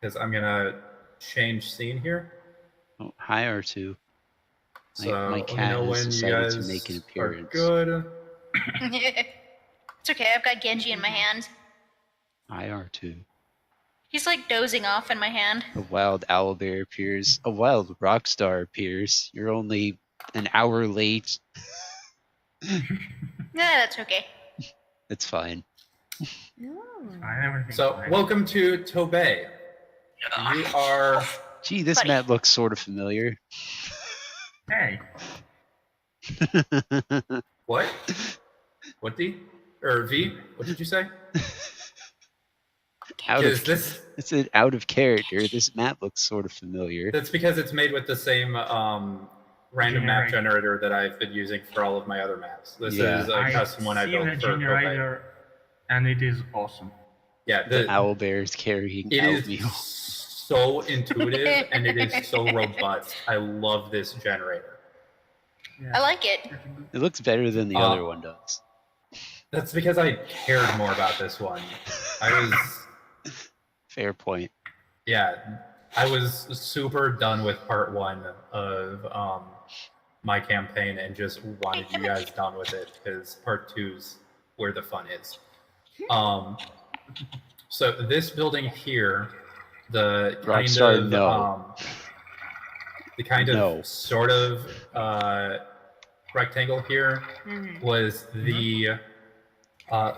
because I'm gonna change scene here. Oh, hi, R2. So my let me cat know has when you decided to guys make an are appearance. good. It's okay, I've got Genji in my hand. Hi, R2. He's like dozing off in my hand. A wild owlbear appears. A wild rock star appears. You're only an hour late. Nah, that's okay. It's fine. Ooh. Everything's So fine. welcome to Tobey. You are Gee, this Buddy. map looks sort of familiar. Hey, what? What D? Or V? What did you say? Out Is of this? It's an out of character. This map looks sort of familiar. That's because it's made with the same random map generator that I've been using for all of my other maps. This Yeah. is a custom one I see built the for Tobey. generator, and it is awesome. Yeah, The owlbear is carrying it is Owlmeal. so intuitive and it is so robust. I love this generator. Yeah. I like it. It looks better than the other one does. That's because I cared more about this one. I was, Fair point. yeah, I was super done with part 1 of my campaign and just wanted you guys done with it because part 2's where the fun is. So this building here, the kind Rockstar, of no. the kind of No. sort of rectangle here was the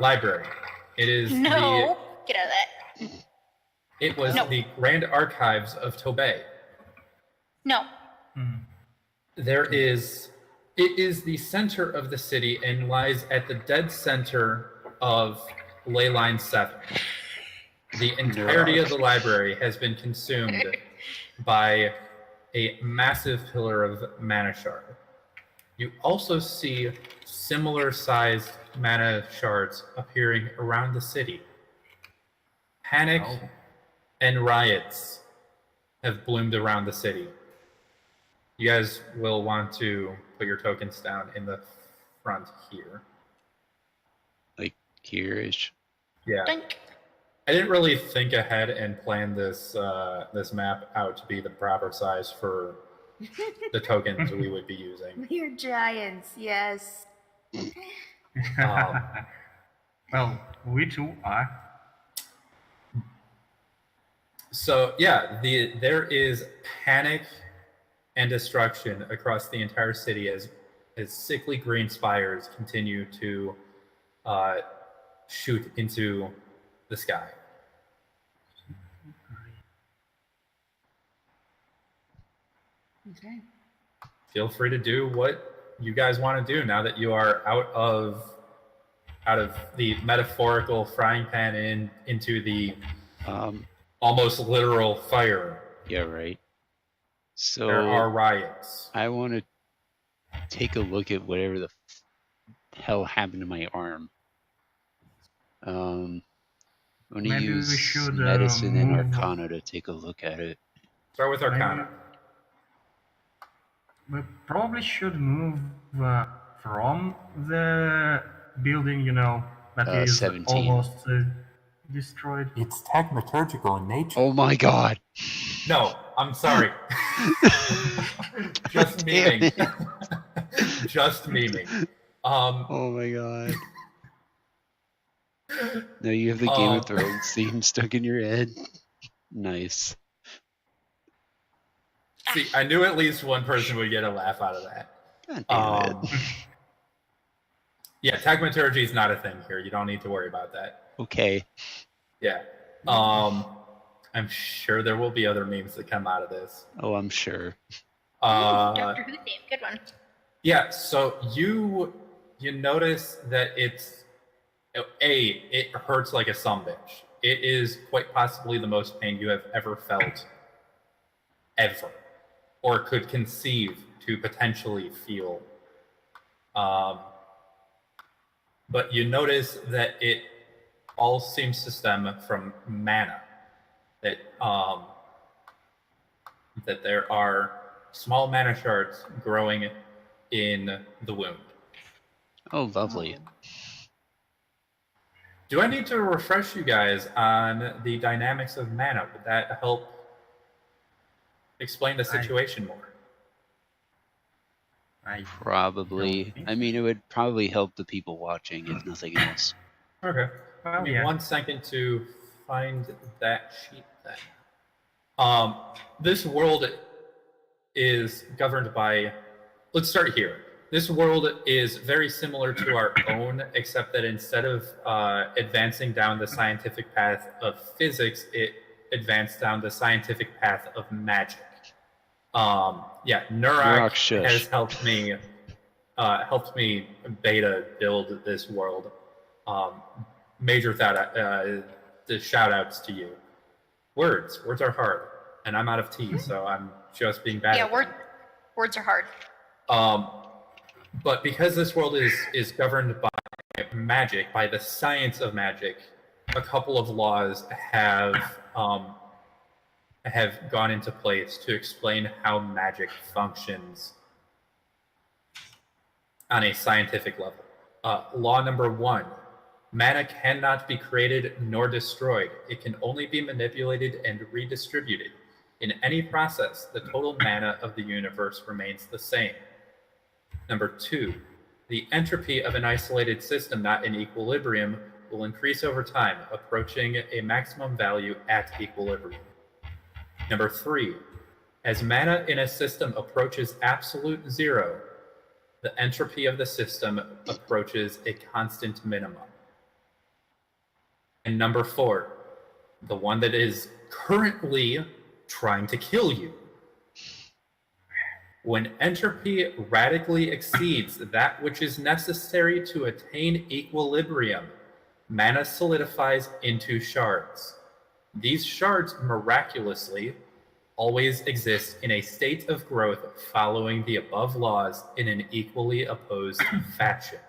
library. It is No, get out of that. It was No. the Grand Archives of Tobey. No. It is the center of the city and lies at the dead center of Ley Line 7. The entirety of the library has been consumed by a massive pillar of mana shard. You also see similar sized mana shards appearing around the city. Panic and riots have bloomed around the city. You guys will want to put your tokens down in the front here. Like here-ish? Yeah. Dink. I didn't really think ahead and plan this this map out to be the proper size for the tokens we would be using. We're giants, yes. Well, we too are. So yeah, there is panic and destruction across the entire city as sickly green spires continue to shoot into the sky. Okay. Feel free to do what you guys want to do now that you are out of the metaphorical frying pan into the almost literal fire. Yeah, right. So there are riots. I want to take a look at whatever the hell happened to my arm. I'm going to Maybe we use should, medicine and move- arcana to take a look at it. Start with Arcana. We probably should move from the building, that is 17. almost destroyed. It's techmaturgical in nature. Oh my god! No, I'm sorry. Just Damn memeing. it. Just memeing. Oh my god. Now you have the Game of Thrones theme stuck in your head. Nice. See, I knew at least one person would get a laugh out of that. God damn it. Yeah, techmaturgy is not a thing here. You don't need to worry about that. Okay. Yeah. I'm sure there will be other memes that come out of this. Oh, I'm sure. Doctor Who theme, good one. Yeah, so you notice that it hurts like a sumbitch. It is quite possibly the most pain you have ever felt, ever, or could conceive to potentially feel. But you notice that it all seems to stem from mana. That there are small mana shards growing in the wound. Oh, lovely. Do I need to refresh you guys on the dynamics of mana? Would that help explain the situation more? Probably. I mean, it would probably help the people watching, if nothing else. Okay. Well, Give me yeah. 1 second to find that sheet then. This world is governed by... Let's start here. This world is very similar to our own, except that instead of advancing down the scientific path of physics, it advanced down the scientific path of magic. Nurak shush. has helped me beta build this world. Major the shout outs to you. Words are hard, and I'm out of tea, so I'm just being bad. Yeah, at them. words are hard. But because this world is governed by magic, by the science of magic, a couple of laws have gone into place to explain how magic functions on a scientific level. Law number 1, mana cannot be created nor destroyed. It can only be manipulated and redistributed. In any process, the total mana of the universe remains the same. Number 2, the entropy of an isolated system not in equilibrium will increase over time, approaching a maximum value at equilibrium. Number 3, as mana in a system approaches absolute zero, the entropy of the system approaches a constant minimum. And number 4, the one that is currently trying to kill you. When entropy radically exceeds that which is necessary to attain equilibrium, mana solidifies into shards. These shards miraculously always exist in a state of growth following the above laws in an equally opposed fashion.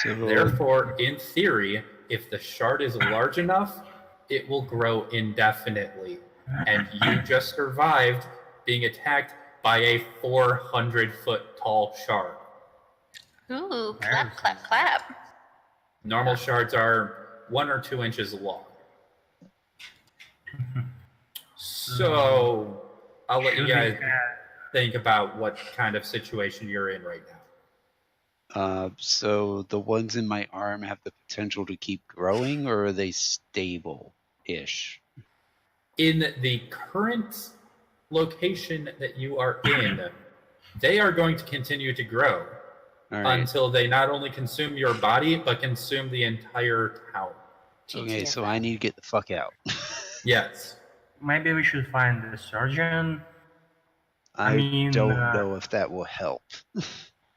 So Therefore, in theory, if the shard is large enough, it will grow indefinitely. And you just survived being attacked by a 400-foot tall shard. Ooh, clap, clap, clap. Normal shards are 1 or 2 inches long. So I'll let you guys think about what kind of situation you're in right now. So the ones in my arm have the potential to keep growing, or are they stable-ish? In the current location that you are in, they are going to continue to grow until they not only consume your body, but consume the entire town. Okay, so I need to get the fuck out. Yes. Maybe we should find a surgeon. I mean, don't know if that will help.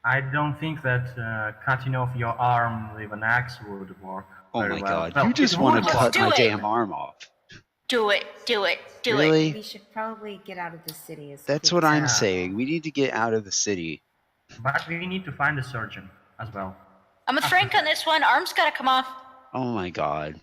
I don't think that cutting off your arm with an axe would work. Oh very my well. god, Well, you just it want would to work. cut my damn arm off. Do it, do it, do Really? it. We should probably get out of the city. That's quick what I'm as saying. We need to get out of the city. But we need to find a surgeon as well. I'm with Frank on this one. Arm's gotta come off. Oh my god.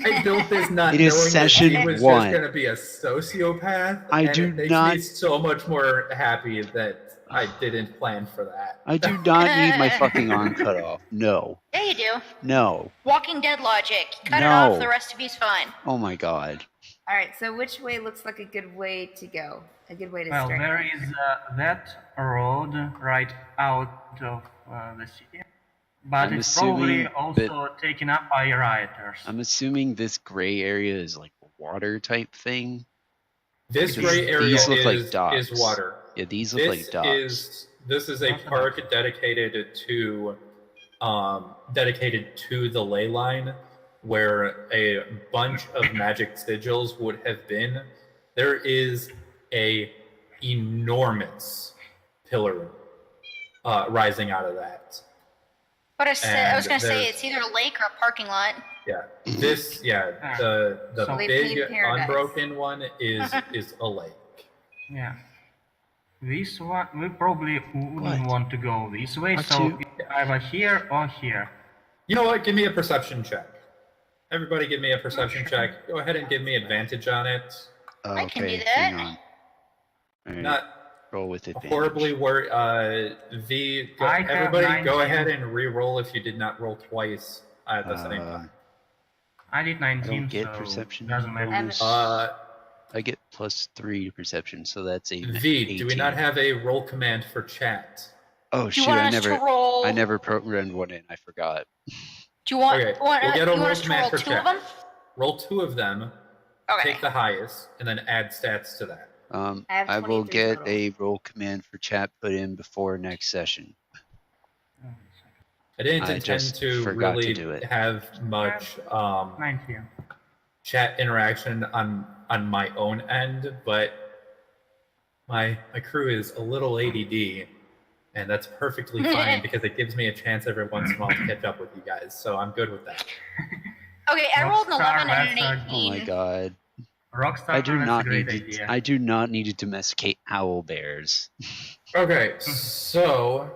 I built this not It is knowing session that he was 1. just going to be a sociopath. I and do it makes not- me so much more happy that I didn't plan for that. I do not need my fucking arm cut off. No. Yeah, you do. No. Walking Dead logic. Cut it No. off, the rest of you's fine. Oh my god. All right. So which way looks like a good way to go? A good way to Well, start. there is that road right out of the city. But I'm it's probably assuming also taken up by rioters. I'm assuming this gray area is like a water type thing. This Because gray area these look like is docks. water. Yeah, these look like docks. This is a park dedicated to the ley line, where a bunch of magic sigils would have been. There is a enormous pillar rising out of that. But I was gonna say there's- it's either a lake or a parking lot. Yeah, this the So they big paved paradise. unbroken one is a lake. Yeah. This one, we probably wouldn't What? want to go this way, What so to- it's either here or here. You know what? Give me a perception check. Everybody, give me a perception check. Go ahead and give me advantage on it. I can do Okay, that. hang on. Alright, Not roll with advantage. horribly worried. V, I have everybody, go 19. ahead and re-roll if you did not roll twice at the same time. I did 19, get so perception doesn't matter. bonus. I get +3 to perception, so that's a V, do we 18. not have a roll command for chat? Oh Do you shoot! want I us never, to roll? I never programmed one in. I forgot. Do you want? Okay, you want, we'll get a you want roll us to command roll for 2 chat. of them? Roll 2 of them, Okay. take the highest, and then add stats to that. I have I will 23 get total. a roll command for chat put in before next session. I didn't I intend just to forgot to really do it. have much 19. chat interaction on my own end, but my crew is a little ADD, and that's perfectly fine because it gives me a chance every once in a while to catch up with you guys. So I'm good with that. Okay, I rolled an 11 and an Rockstar, 18. Oh my god! Rockstar, I do that's not a great need idea. to. I do not need to domesticate owl bears. Okay, so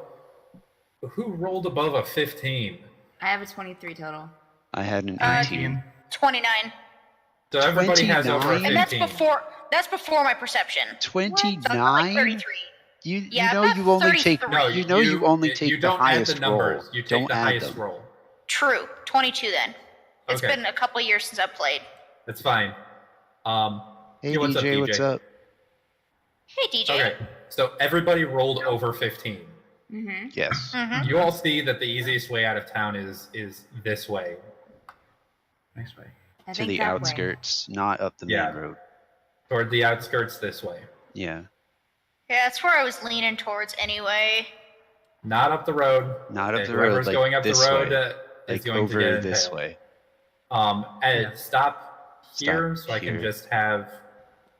who rolled above a 15? I have a 23 total. I had an 18. 29. So everybody has over a 29? 15. And that's before my perception. So I'm at, like 29. 33. You Yeah, know I'm you at only take 33. No, you only take you the don't highest add the numbers. roll. You take Don't the add highest them. roll. True. 22 then. It's Okay. been a couple years since I've played. That's fine. Hey what's up, DJ, DJ? what's up? Hey, DJ. Okay, so everybody rolled over 15. Mm-hmm. Yes. Mm-hmm. You all see that the easiest way out of town is this way. This way. I To think the that way. outskirts, not up the Yeah. main road. Toward the outskirts this way. Yeah. Yeah, that's where I was leaning towards anyway. Not up the road. Not up the road, Whoever's like going up the this road way. is Like going to get over impaled. this way. And Yeah. stop here Stop so I can here. just have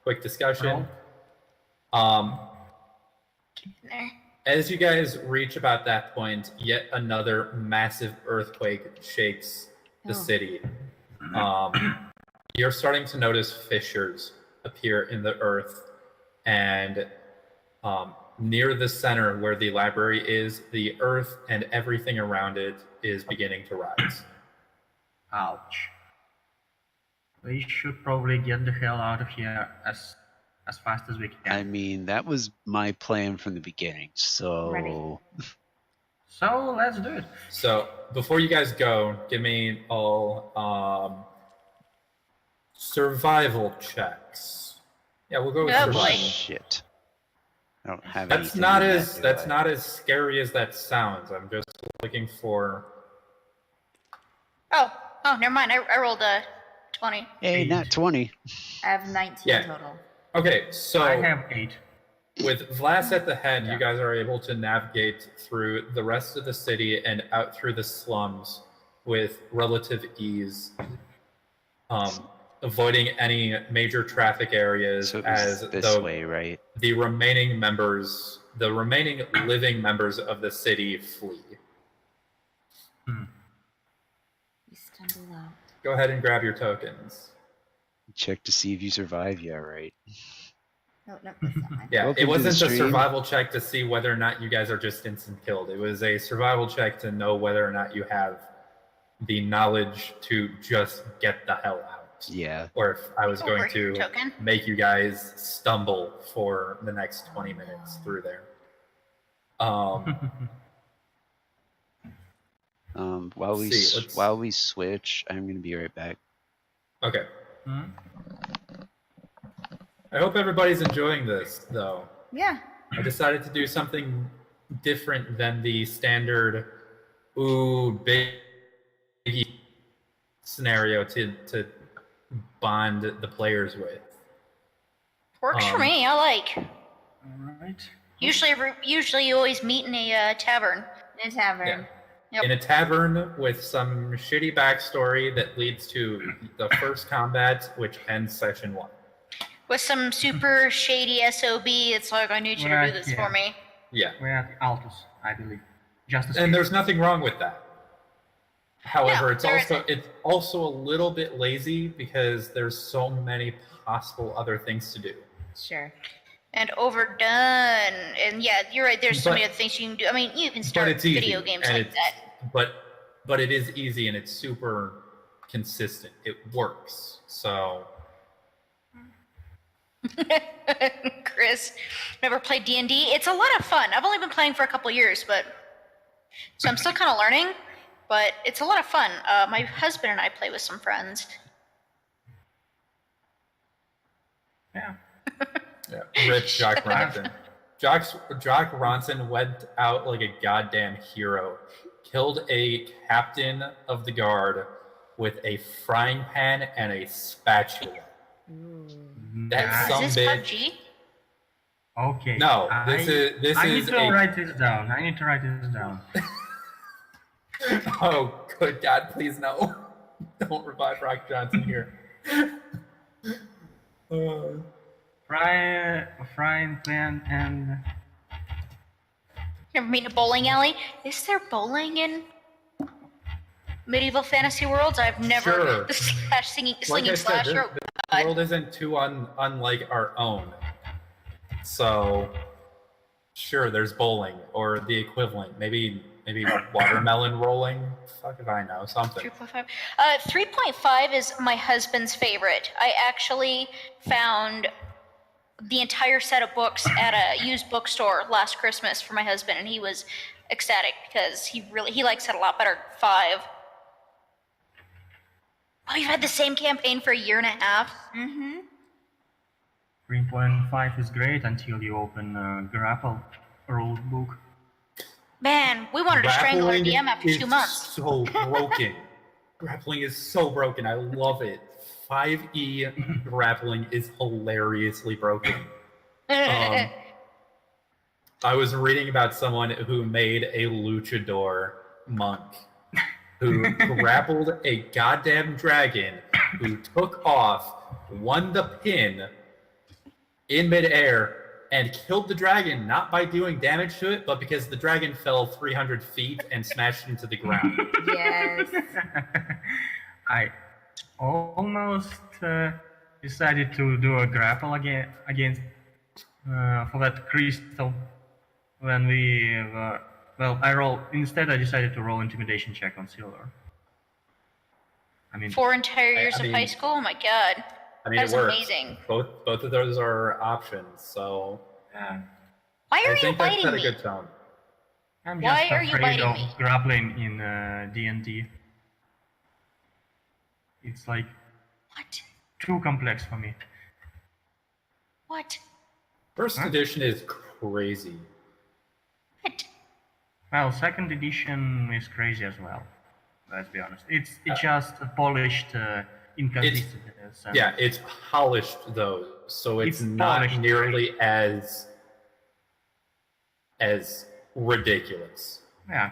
quick discussion. There. As you guys reach about that point, yet another massive earthquake shakes the city. You're starting to notice fissures appear in the earth, and near the center where the library is, the earth and everything around it is beginning to rise. Ouch. We should probably get the hell out of here as fast as we can. I mean, that was my plan from the beginning. So Ready. So let's do it. So before you guys go, give me all survival checks. Yeah, we'll go with Oh, survival. boy. shit. I don't have That's anything not in as that, do that's I? not as scary as that sounds. I'm just looking for. Oh, never mind. I rolled a 20. Hey, 8. not 20. I have 19 Yeah. total. Okay, so I have 8. with Vlas at the head, Yeah. you guys are able to navigate through the rest of the city and out through the slums with relative ease, avoiding any major traffic areas So it as was this though way, right? the remaining living members of the city flee. We stumble out. Go ahead and grab your tokens. Check to see if you survive. Yeah, right. No, that's not mine. Yeah, Welcome it to the wasn't a stream. survival check to see whether or not you guys are just instant killed. It was a survival check to know whether or not you have the knowledge to just get the hell out. Yeah. Or if I was going Over your to token. make you guys stumble for the next 20 minutes through there. While let's- we switch, I'm gonna be right back. Okay. Hmm? I hope everybody's enjoying this, though. Yeah. I decided to do something different than the standard, big scenario to bond the players with. Works for me. I like. Alright. Usually you always meet in a tavern. In a tavern. Yeah. Yep. In a tavern with some shitty backstory that leads to the first combat, which ends session 1. With some super shady SOB, it's like, I need you to do this Yeah. for me. Yeah. We're at Altus, I believe. Just And there's nothing wrong with that. However, No, it's there also a little bit lazy because there's so many possible other things to do. Sure. And overdone. And yeah, you're right. There's so But- many other things you can do. I mean, you can But start it's easy. video games and like it's, that. But it is easy and it's super consistent. It works. So Chris, never played D&D. It's a lot of fun. I've only been playing for a couple years, so I'm still kind of learning. But it's a lot of fun. My husband and I play with some friends. Yeah. yeah, rip Jock Ronson. Jock Ronson went out like a goddamn hero. Killed a captain of the guard with a frying pan and a spatula. That Nice. some Is this bitch. PUBG? Okay. No, this is I need to a. write this down. Oh, good God! Please no! Don't revive Rock Johnson here. Frying pan and Never been to bowling alley? Is there bowling in medieval fantasy worlds? I've never. Sure. The slinging Like I said, slasher. the world isn't too unlike our own. So, sure, there's bowling or the equivalent. Maybe watermelon rolling. Fuck if I know something. 3.5. 3.5 is my husband's favorite. I actually found the entire set of books at a used bookstore last Christmas for my husband, and he was ecstatic because he likes it a lot better. 5. Oh, you've had the same campaign for a year and a half. Mm-hmm. 3.5 is great until you open Grapple rule book. Man, we wanted to strangle our DM after is 2 months. so broken. Grappling is so broken. I love it. 5e grappling is hilariously broken. I was reading about someone who made a luchador monk who grappled a goddamn dragon, who took off, won the pin in midair, and killed the dragon not by doing damage to it, but because the dragon fell 300 feet and smashed into the ground. Yes. I almost decided to do a grapple against for that crystal when we well, I decided to roll intimidation check on Silver. I mean, 4 entire years I of mean- high school? Oh my god. I mean, That's it works. amazing. Both of those are options, so yeah. Why are I you think that's biting at a me? good tone. I'm Why just are you afraid biting of me? grappling in D&D. It's like What? too complex for me. What? First Huh? edition is crazy. What? Well, second edition is crazy as well. Let's be honest. It's just a polished inconsistencies. and- Yeah, it's polished though, so it's It's not polished. nearly as ridiculous. Yeah,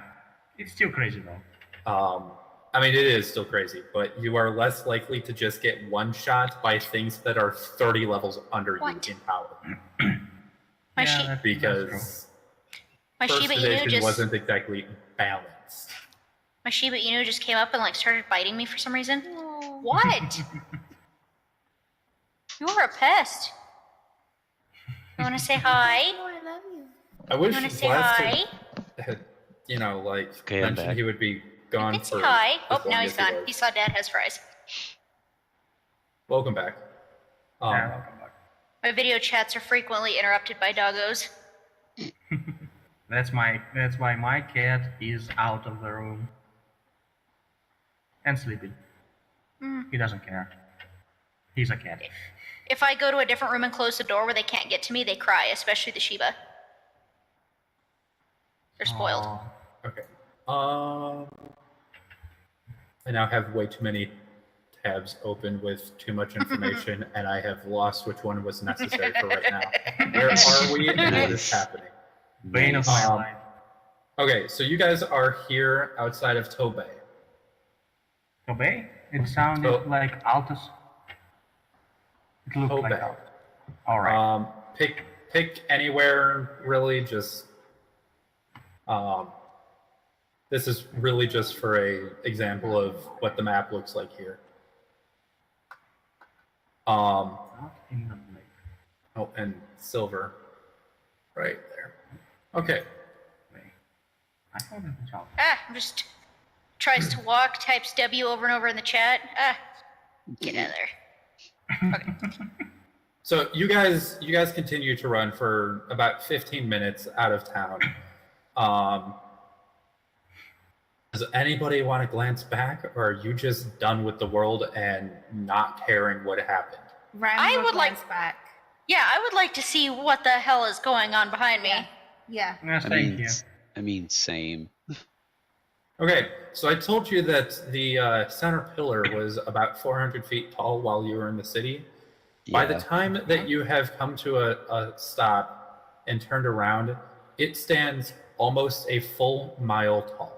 it's still crazy though. I mean, it is still crazy, but you are less likely to just get one shot by things that are 30 levels under What? you in power. My, Yeah, Shi- that's true. Because my first Shiba Inu edition just wasn't exactly balanced. my Shiba Inu just came up and like started biting me for some reason. What? You are a pest. You want to say hi? Oh, I love you. I wish You want to say Vlad hi? had, like, Okay, I'm mentioned back. he would be You gone can say for hi. as Oh, long now as he's gone. was. He saw Dad has fries. Welcome back. Yeah, welcome back. My video chats are frequently interrupted by doggos. That's why my cat is out of the room and sleeping. He doesn't care. He's a cat. If I go to a different room and close the door where they can't get to me, they cry, especially the Shiba. They're spoiled. Aw. Okay. I now have way too many tabs open with too much information, and I have lost which one was necessary for right now. Where are we, and what is happening? Bane of my Um, life. Okay, so you guys are here outside of Tobey. Obey? It sounded So- like Altus. It looked like Tobey. Altus. Alright. Pick anywhere, really. Just this is really just for a example of what the map looks like here. Not in the lake. Oh, and silver, right there. Okay. Wait. I thought it was Altus. I'm just tries to walk, types W over and over in the chat. Get out of there. So you guys continue to run for about 15 minutes out of town. Does anybody want to glance back, or are you just done with the world and not caring what happened? Ryan I will would like- glance back. Yeah, I would like to see what the hell is going on behind me. Yeah. Yes, I thank you. mean, same. Okay, so I told you that the center pillar was about 400 feet tall while you were in the city. By the Yeah. time that you have come to a stop and turned around, it stands almost a full mile tall.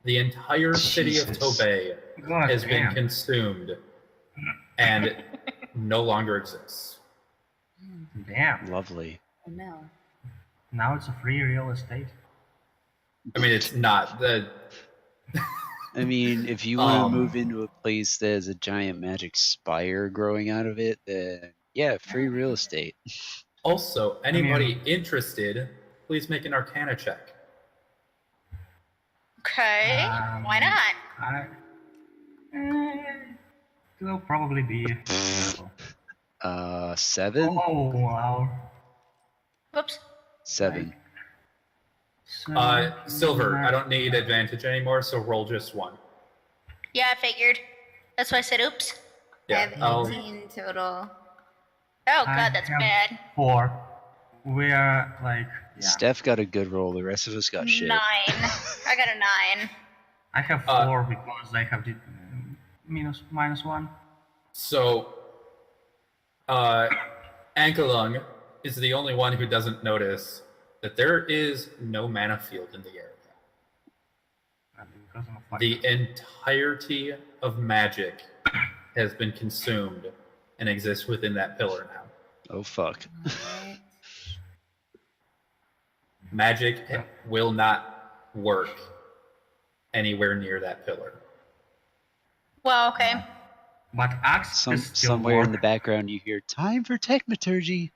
The entire city of Jesus. Tobey God has been damn. consumed and no longer exists. Damn. Lovely. Oh no. Now it's a free real estate. I mean, it's not the. I mean, if you want to Um, move into a place that has a giant magic spire growing out of it, then yeah, free real estate. Also, anybody interested, please make an Arcana check. Okay, why not? It will probably be. 7? Oh wow. Whoops. 7. Silver, I don't need advantage anymore, so roll just one. Yeah, I figured. That's why I said oops. I Yeah, have 18 total. Oh I god, that's have bad. 4. We are like. Yeah. Steph got a good roll. The rest of us got shit. 9. I got a 9. I have 4 because I have the -1. So, Ankalung is the only one who doesn't notice that there is no mana field in the area. Because of like, The entirety of magic has been consumed and exists within that pillar now. Oh fuck. What? Magic will not work anywhere near that pillar. Well, okay. but axe is still Somewhere in the work. background you hear time for techmaturgy.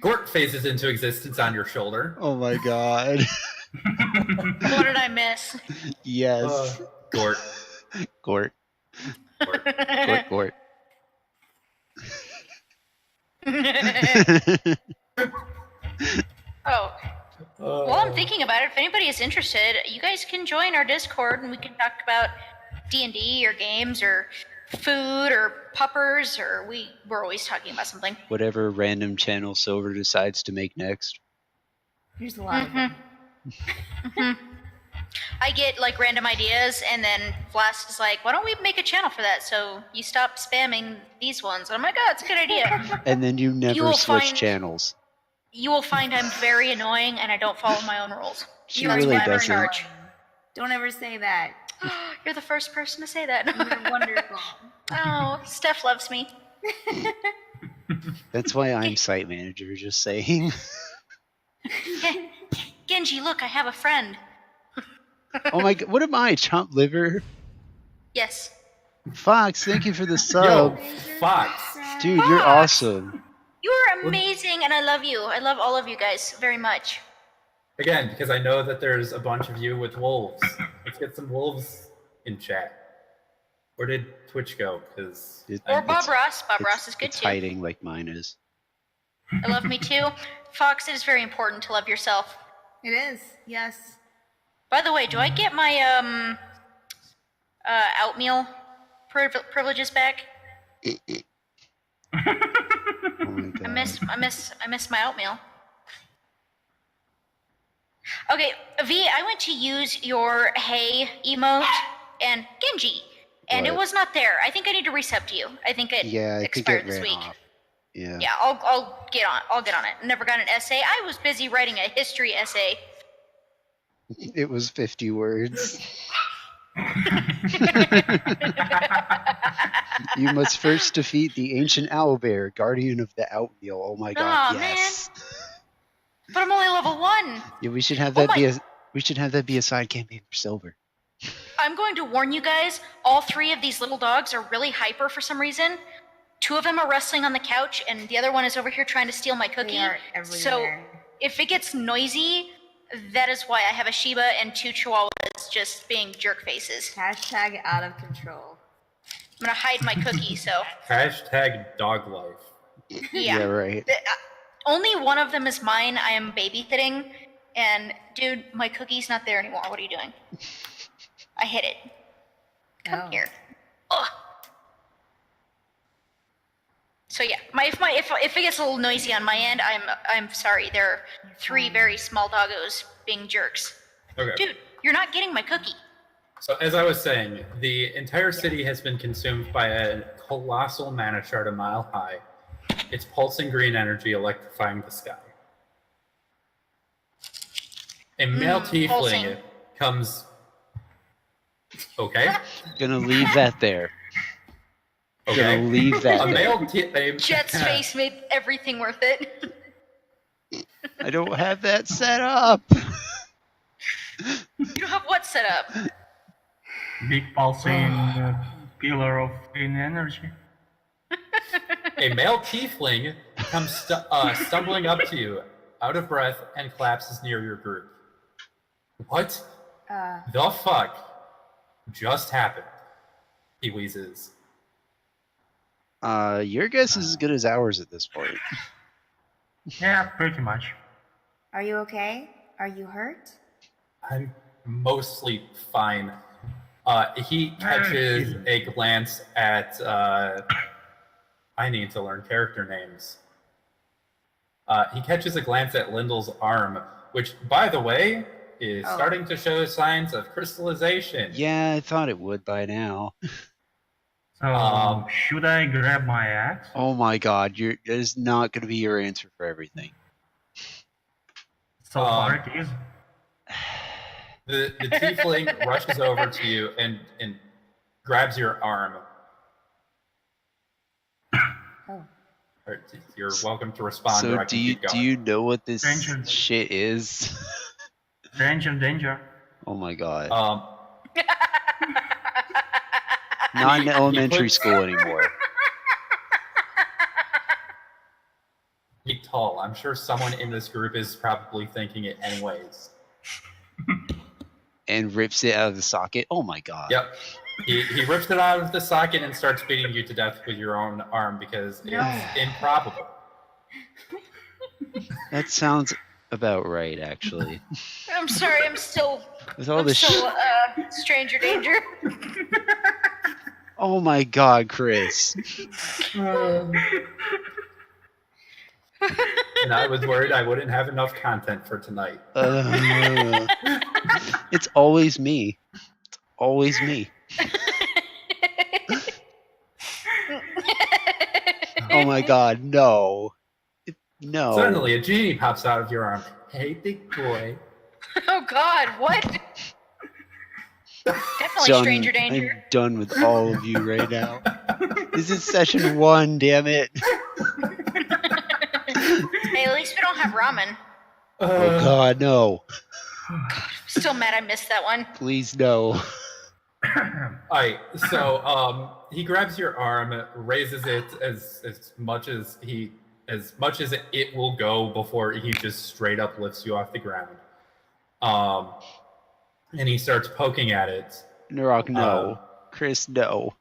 Gort phases into existence on your shoulder. Oh my god. What did I miss? Yes. Gort. Gort. Gort. Gort. Oh, well, I'm thinking about it. If anybody is interested, you guys can join our Discord and we can talk about D&D or games or food or puppers, or we're always talking about something. Whatever random channel Silver decides to make next. There's a lot of them. I get like random ideas, and then Blast is like, "Why don't we make a channel for that? So you stop spamming these ones." And I'm like, "Oh, it's a good idea." And then you never will switch find- channels. You will find I'm very annoying, and I don't follow my own rules. She You're really never in doesn't. charge. Don't ever say that. You're the first person to say that. You're wonderful. Oh, Steph loves me. That's why I'm site manager, just saying. Genji, look, I have a friend. Oh my god, what am I? Chomp liver? Yes. Fox, thank you for the Yo, sub. Fox. Dude, you're awesome. You are amazing, and I love you. I love all of you guys very much. Again, because I know that there's a bunch of you with wolves. Let's get some wolves in chat. Where did Twitch go? Because Or Bob Ross. Bob Ross is good It's too. hiding like mine is. I love me too. Fox, it is very important to love yourself. It is, yes. By the way, do I get my outmeal privileges back? Oh my god. I miss my oatmeal. Okay, V, I went to use your hey emote and Genji, and it What? was not there. I think I need to resub to you. I think it Yeah, I think expired it this ran week. off. Yeah. Yeah, I'll get on. I'll get on it. Never got an essay. I was busy writing a history essay. It was 50 words. You must first defeat the ancient owlbear, guardian of the outmeal. Oh my god, Aw, yes. But I'm only level 1. Yeah, we should have Oh that my- be a side campaign for Silver. I'm going to warn you guys, all 3 of these little dogs are really hyper for some reason. 2 of them are wrestling on the couch, and the other one is over here trying to steal my cookie. They are So everywhere. if it gets noisy, that is why I have a Shiba and 2 Chihuahuas just being jerk faces. Hashtag out of control. I'm gonna hide my cookie, so Hashtag dog life. yeah. Right. Only one of them is mine. I am babysitting, and dude, my cookie's not there anymore. What are you doing? I hit it. Come Oh. here. Ugh. So yeah, if it gets a little noisy on my end, I'm sorry. There are 3 very small doggos being jerks. Okay. Dude, you're not getting my cookie. So as I was saying, the entire city has been consumed by a colossal mana shard a mile high. It's pulsing green energy electrifying the sky. A male tiefling pulsing. comes. Okay. Gonna leave that there. Gonna Okay. leave that A there. male Jet's face made everything worth it. I don't have that set up. You don't have what set up? Big pulsing pillar of green energy. A male tiefling comes stumbling up to you, out of breath, and collapses near your group. What the fuck just happened? He wheezes. Your guess is as good as ours at this point. Yeah, pretty much. Are you okay? Are you hurt? I'm mostly fine. He catches a glance at. I need to learn character names. He catches a glance at Lyndall's arm, which, by the way, is Oh. starting to show signs of crystallization. Yeah, I thought it would by now. So, should I grab my axe? Oh my god, that is not going to be your answer for everything. So far it is. The tiefling rushes over to you and grabs your arm. Oh. You're welcome to respond, So or I can keep going. do you know what this Danger. shit is? Danger. Oh my god. Not in he elementary puts- school anymore. Be tall. I'm sure someone in this group is probably thinking it anyways. And rips it out of the socket. Oh my god. Yep. He rips it out of the socket and starts beating you to death with your own arm because it's improbable. That sounds about right, actually. I'm sorry, I'm still With all this stranger danger. Oh my god, Chris. And I was worried I wouldn't have enough content for tonight. It's always me. It's always me. Oh my god, no. No. Suddenly, a genie pops out of your arm. Hey, big boy. Oh god, what? Definitely Done. stranger danger. I'm done with all of you right now. This is session 1, damn it. Hey, at least we don't have ramen. Oh god, no. Still mad I missed that one. Please no. Alright, so he grabs your arm, raises it as much as it will go before he just straight up lifts you off the ground. And he starts poking at it. Narok, no. Chris, no.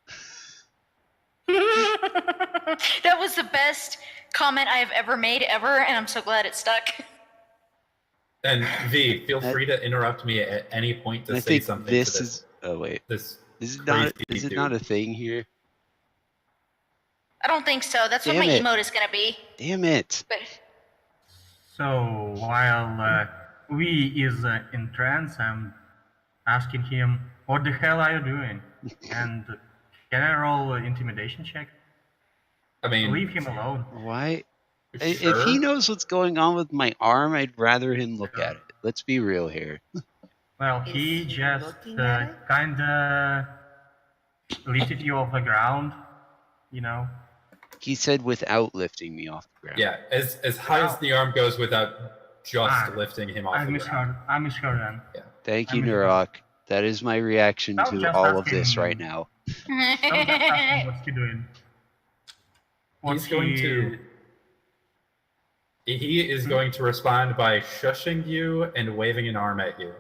That was the best comment I have ever made ever, and I'm so glad it stuck. And V, feel free to interrupt me at any point to I say think something. this to is. Oh wait. this Is it crazy not dude. a thing here? I don't think so. That's what Damn my it. emote is gonna be. Damn it. But So while we is in trance, I'm asking him, "What the hell are you doing?" And can I roll an intimidation check? I mean, Leave him alone. Why? If sure. he knows what's going on with my arm, I'd rather him look at it. Let's be real here. Well, Is he he just looking at it? kinda lifted you off the ground, you know. He said without lifting me off the ground. Yeah, as high as the arm goes without just lifting him off I the ground. misheard. I misheard then. Thank you, I'm Narok. That is my reaction I was to just all of this asking- right now. So that's asking what's he doing. What's He's going to. He is going to respond by shushing you and waving an arm at you,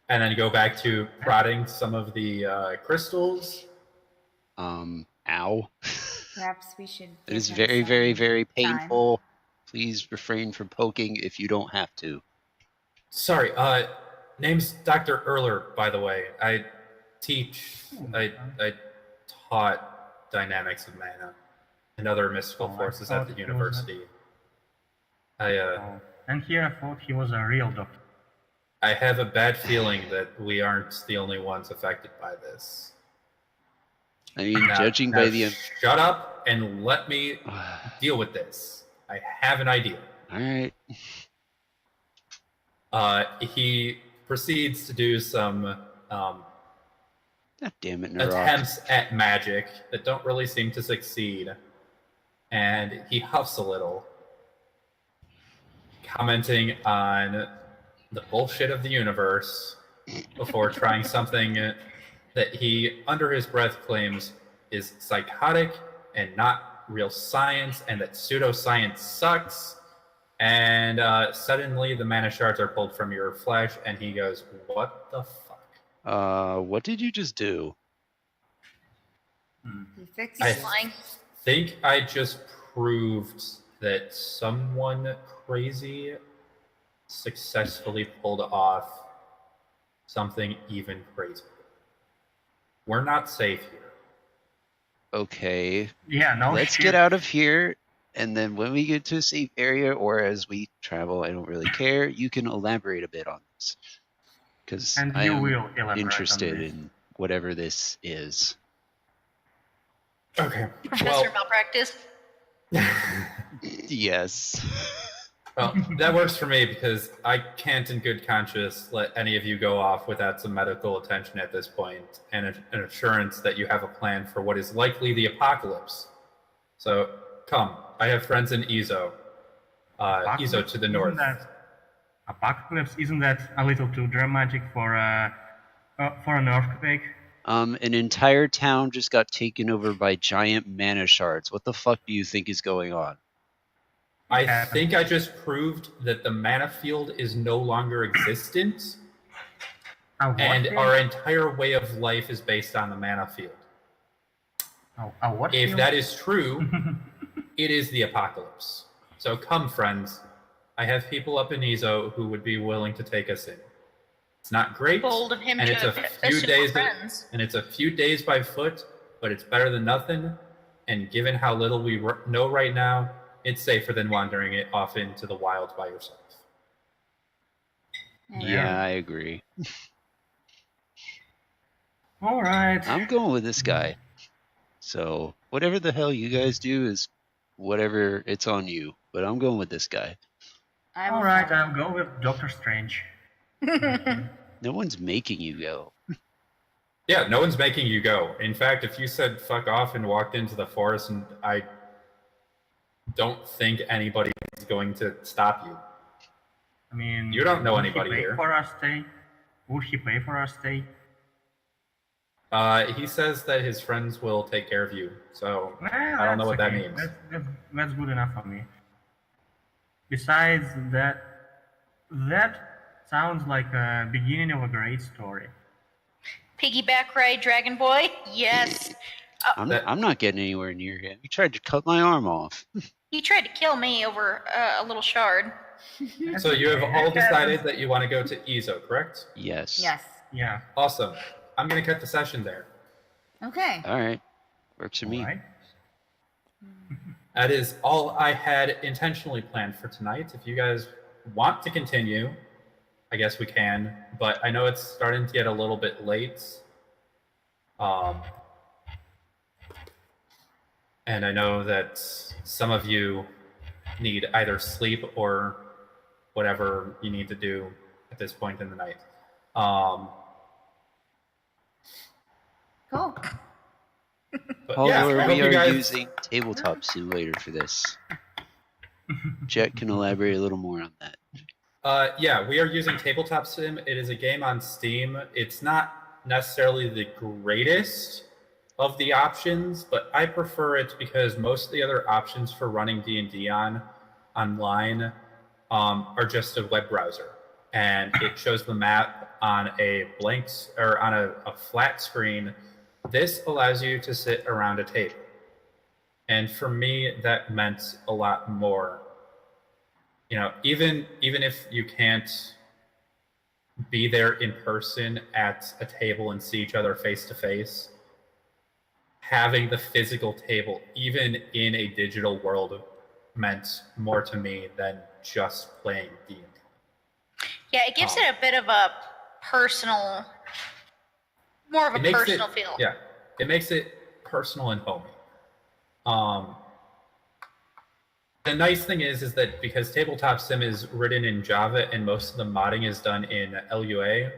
and then go back to prodding some of the crystals. Ow. Perhaps we should. It is give him very, some very, very time. painful. Please refrain from poking if you don't have to. Sorry, name's Dr. Erler, by the way. I teach. I taught dynamics of mana and other mystical Oh, I forces thought at the he was university. And here I thought he was a real doctor. I have a bad feeling that we aren't the only ones affected by this. I mean, Now- judging now by the. shut up and let me deal with this. I have an idea. Alright. He proceeds to do some God damn it, Narok. attempts at magic that don't really seem to succeed, and he huffs a little, commenting on the bullshit of the universe before trying something that he, under his breath, claims is psychotic and not real science, and that pseudoscience sucks. And suddenly the mana shards are pulled from your flesh, and he goes, "What the fuck?" What did you just do? He fixed I it. Flying. think I just proved that someone crazy successfully pulled off something even crazier. We're not safe here. Okay. Yeah, no Let's shit. get out of here. And then when we get to a safe area or as we travel, I don't really care. You can elaborate a bit on this. Because And I you am will elaborate on interested this. in whatever this is. Okay. Professor Malpractice. Yes. Well, that works for me because I can't in good conscience let any of you go off without some medical attention at this point and an assurance that you have a plan for what is likely the apocalypse. So, come. I have friends in Ezo. Ezo to the north. Apocalypse, isn't that a little too dramatic for an earthquake? An entire town just got taken over by giant mana shards. What the fuck do you think is going on? I think I just proved that the mana field is no longer existent, and our entire way of life is based on the mana field. If that is true, it is the apocalypse. So come, friends. I have people up in Ezo who would be willing to take us in. It's not great, Bold of him and to it's a few days, and it's a few days by foot, but it's better than nothing. And given how little we know right now, it's safer than wandering it off into the wild by yourself. Yeah, I agree. All right. I'm going with this guy. So whatever the hell you guys do is whatever, it's on you. But I'm going with this guy. All right, I'll go with Doctor Strange. No one's making you go. Yeah, no one's making you go. In fact, if you said fuck off and walked into the forest, and I don't think anybody is going to stop you. I mean, you don't know anybody here. For our stay? Would he pay for our stay? He says that his friends will take care of you, so Well, I don't know what that means. That's good enough for me. Besides that sounds like a beginning of a great story. Piggyback ride, Dragon Boy? Yes. I'm not getting anywhere near him. He tried to cut my arm off. He tried to kill me over a little shard. So you have all decided that you want to go to Ezo, correct? Yes. Yes. Yeah. Awesome. I'm going to cut the session there. Okay. All right. Works for me. Right. That is all I had intentionally planned for tonight. If you guys want to continue, I guess we can, but I know it's starting to get a little bit late. And I know that some of you need either sleep or whatever you need to do at this point in the night. Cool. But Although I hope we you are guys... using Tabletop Simulator for this. Jet can elaborate a little more on that. Yeah, we are using Tabletop Sim. It is a game on Steam. It's not necessarily the greatest of the options, but I prefer it because most of the other options for running D&D online are just a web browser, and it shows the map on a blank or on a flat screen. This allows you to sit around a table, and for me, that meant a lot more. You know, even if you can't be there in person at a table and see each other face to face, having the physical table, even in a digital world, meant more to me than just playing D&D. Yeah, it gives it a bit of a personal, more of a personal feel. Yeah, it makes it personal and homey. The nice thing is that because Tabletop Sim is written in Java and most of the modding is done in Lua,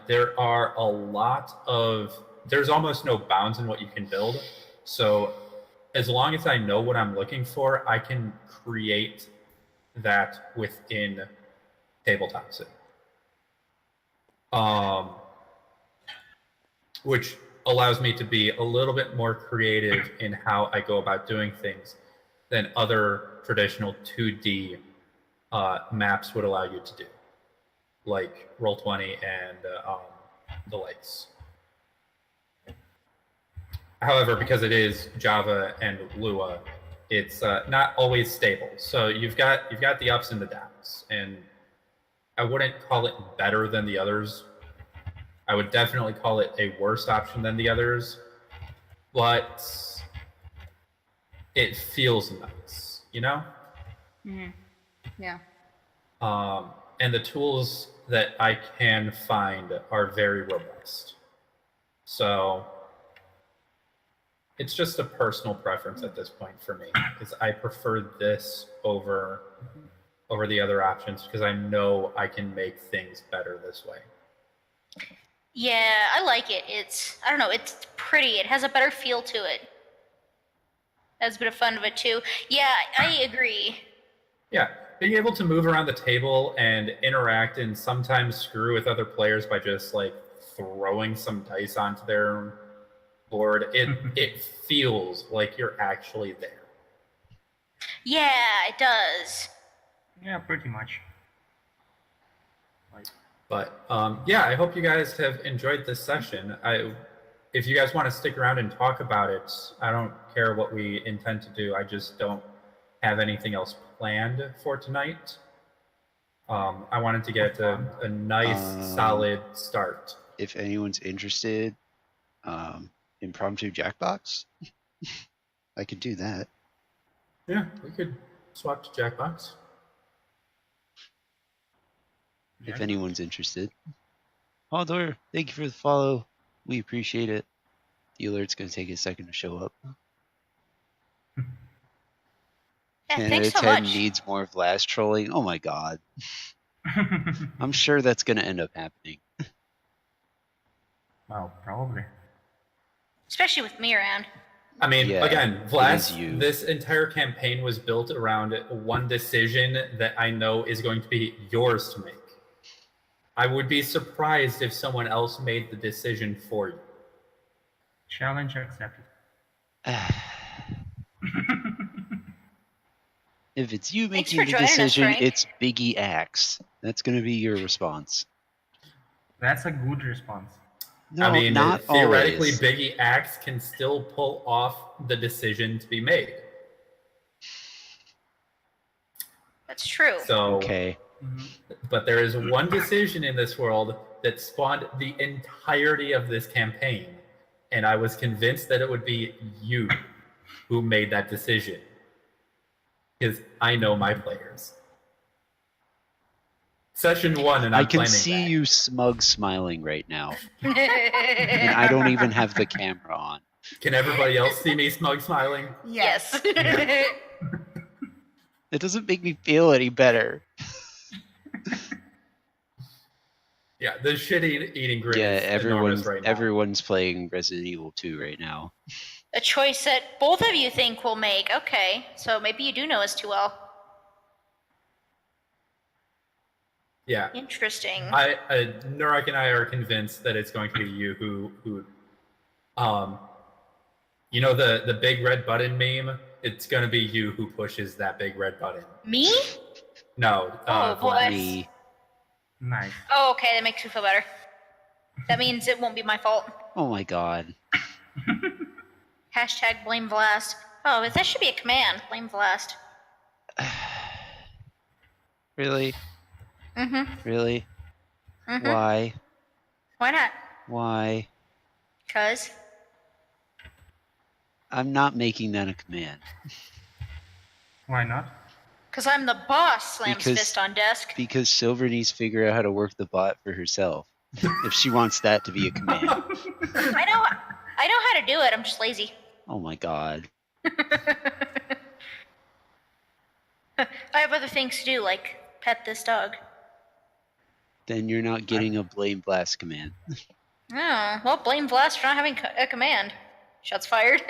there are there's almost no bounds in what you can build. So as long as I know what I'm looking for, I can create that within Tabletop Sim. Which allows me to be a little bit more creative in how I go about doing things than other traditional 2D maps would allow you to do, like Roll20 and the likes. However, because it is Java and Lua, it's not always stable. So you've got the ups and the downs, and I wouldn't call it better than the others. I would definitely call it a worse option than the others, but it feels nice, you know? Mm-hmm. Yeah. And the tools that I can find are very robust. So it's just a personal preference at this point for me. Is I prefer this over the other options because I know I can make things better this way. Yeah, I like it. I don't know, it's pretty. It has a better feel to it. Has a bit of fun of it too. Yeah, I agree. Yeah, being able to move around the table and interact and sometimes screw with other players by just like throwing some dice onto their board, it feels like you're actually there. Yeah, it does. Yeah, pretty much. But yeah, I hope you guys have enjoyed this session. If you guys want to stick around and talk about it, I don't care what we intend to do. I just don't have anything else planned for tonight. I wanted to get a nice, solid start. If anyone's interested, impromptu Jackbox, I could do that. Yeah, we could swap to Jackbox. If anyone's interested. Haldor, thank you for the follow. We appreciate it. The alert's going to take a second to show up. Yeah, 10 thanks out so of 10 much. needs more Vlast trolling. Oh my god. I'm sure that's going to end up happening. Well, probably. Especially with me around. I mean, Yeah, again, it Vlast, is you. this entire campaign was built around one decision that I know is going to be yours to make. I would be surprised if someone else made the decision for you. Challenge accepted. If it's you Thanks making for the joining us, decision, Frank. it's Biggie Axe. That's going to be your response. That's a good response. No, I mean, not theoretically, always. Biggie Axe can still pull off the decision to be made. That's true. So, Okay. but there is one decision in this world that spawned the entirety of this campaign, and I was convinced that it would be you who made that decision. Because I know my players. Session 1, and I I'm can claiming see that. you smug smiling right now. And I don't even have the camera on. Can everybody else see me smug smiling? Yes. It doesn't make me feel any better. Yeah, the shitty eating grin Yeah, is enormous right now. everyone's playing Resident Evil 2 right now. A choice that both of you think will make. Okay, so maybe you do know us too well. Yeah. Interesting. Nurak and I are convinced that it's going to be you who you know the big red button meme? It's going to be you who pushes that big red button. Me? No. Oh, boy. Me. Nice. Oh, okay, that makes me feel better. That means it won't be my fault. Oh my god. Hashtag blame Vlast. Oh, but that should be a command. Blame Vlast. Really? Mm-hmm. Really? Mm-hmm. Why? Why not? Why? 'Cause. I'm not making that a command. Why not? 'Cause I'm the boss, slams Because- fist on desk. Because Silver needs to figure out how to work the bot for herself. If she wants that to be a command. I know how to do it, I'm just lazy. Oh my god. I have other things to do, like pet this dog. Then you're not getting a blame blast command. Oh, well, blame Vlast for not having a command. Shots fired.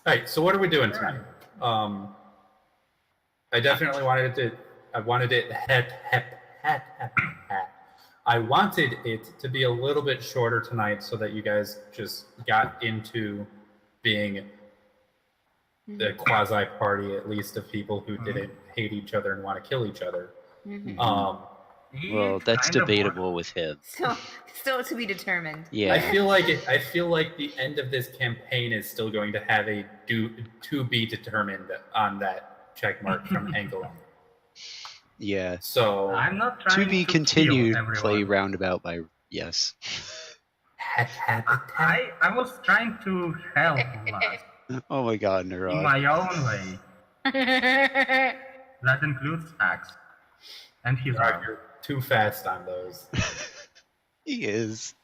Alright, so what are we doing tonight? I definitely wanted it I wanted it to be a little bit shorter tonight so that you guys just got into being the quasi party, at least, of people who didn't hate each other and want to kill each other. Well, It's that's kind of debatable with him. So, still to be determined. Yeah. I feel like the end of this campaign is still going to have a to be determined on that check mark from Angelon. Yeah. So I'm not trying To be kill continued, everyone. play roundabout by yes. I was trying to help Vlad Oh my god, in Neurog. my own way. That includes Axe. And his arm. you're too fast on those. He is.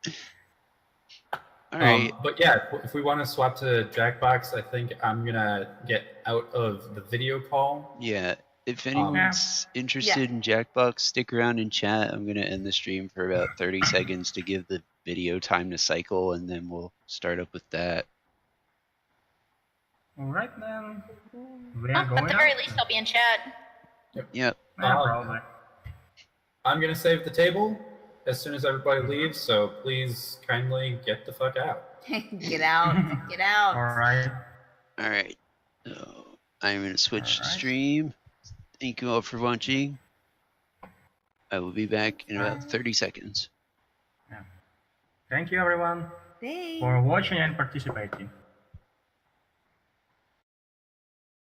All right. But yeah, if we want to swap to Jackbox, I think I'm gonna get out of the video call. Yeah. If anyone's interested in Jackbox, stick around in chat. I'm gonna end the stream for about 30 seconds to give the video time to cycle, and then we'll start up with that. Alright then. We Oh, are going at the very out. least, I'll be in chat. Yep. Yeah, probably. I'm gonna save the table as soon as everybody leaves, so please kindly get the fuck out. Get out. Get out. Alright. All right. So I'm gonna switch to Alright. stream. Thank you all for watching. I will be back in about 30 seconds. Thank you everyone Thanks. for watching and participating.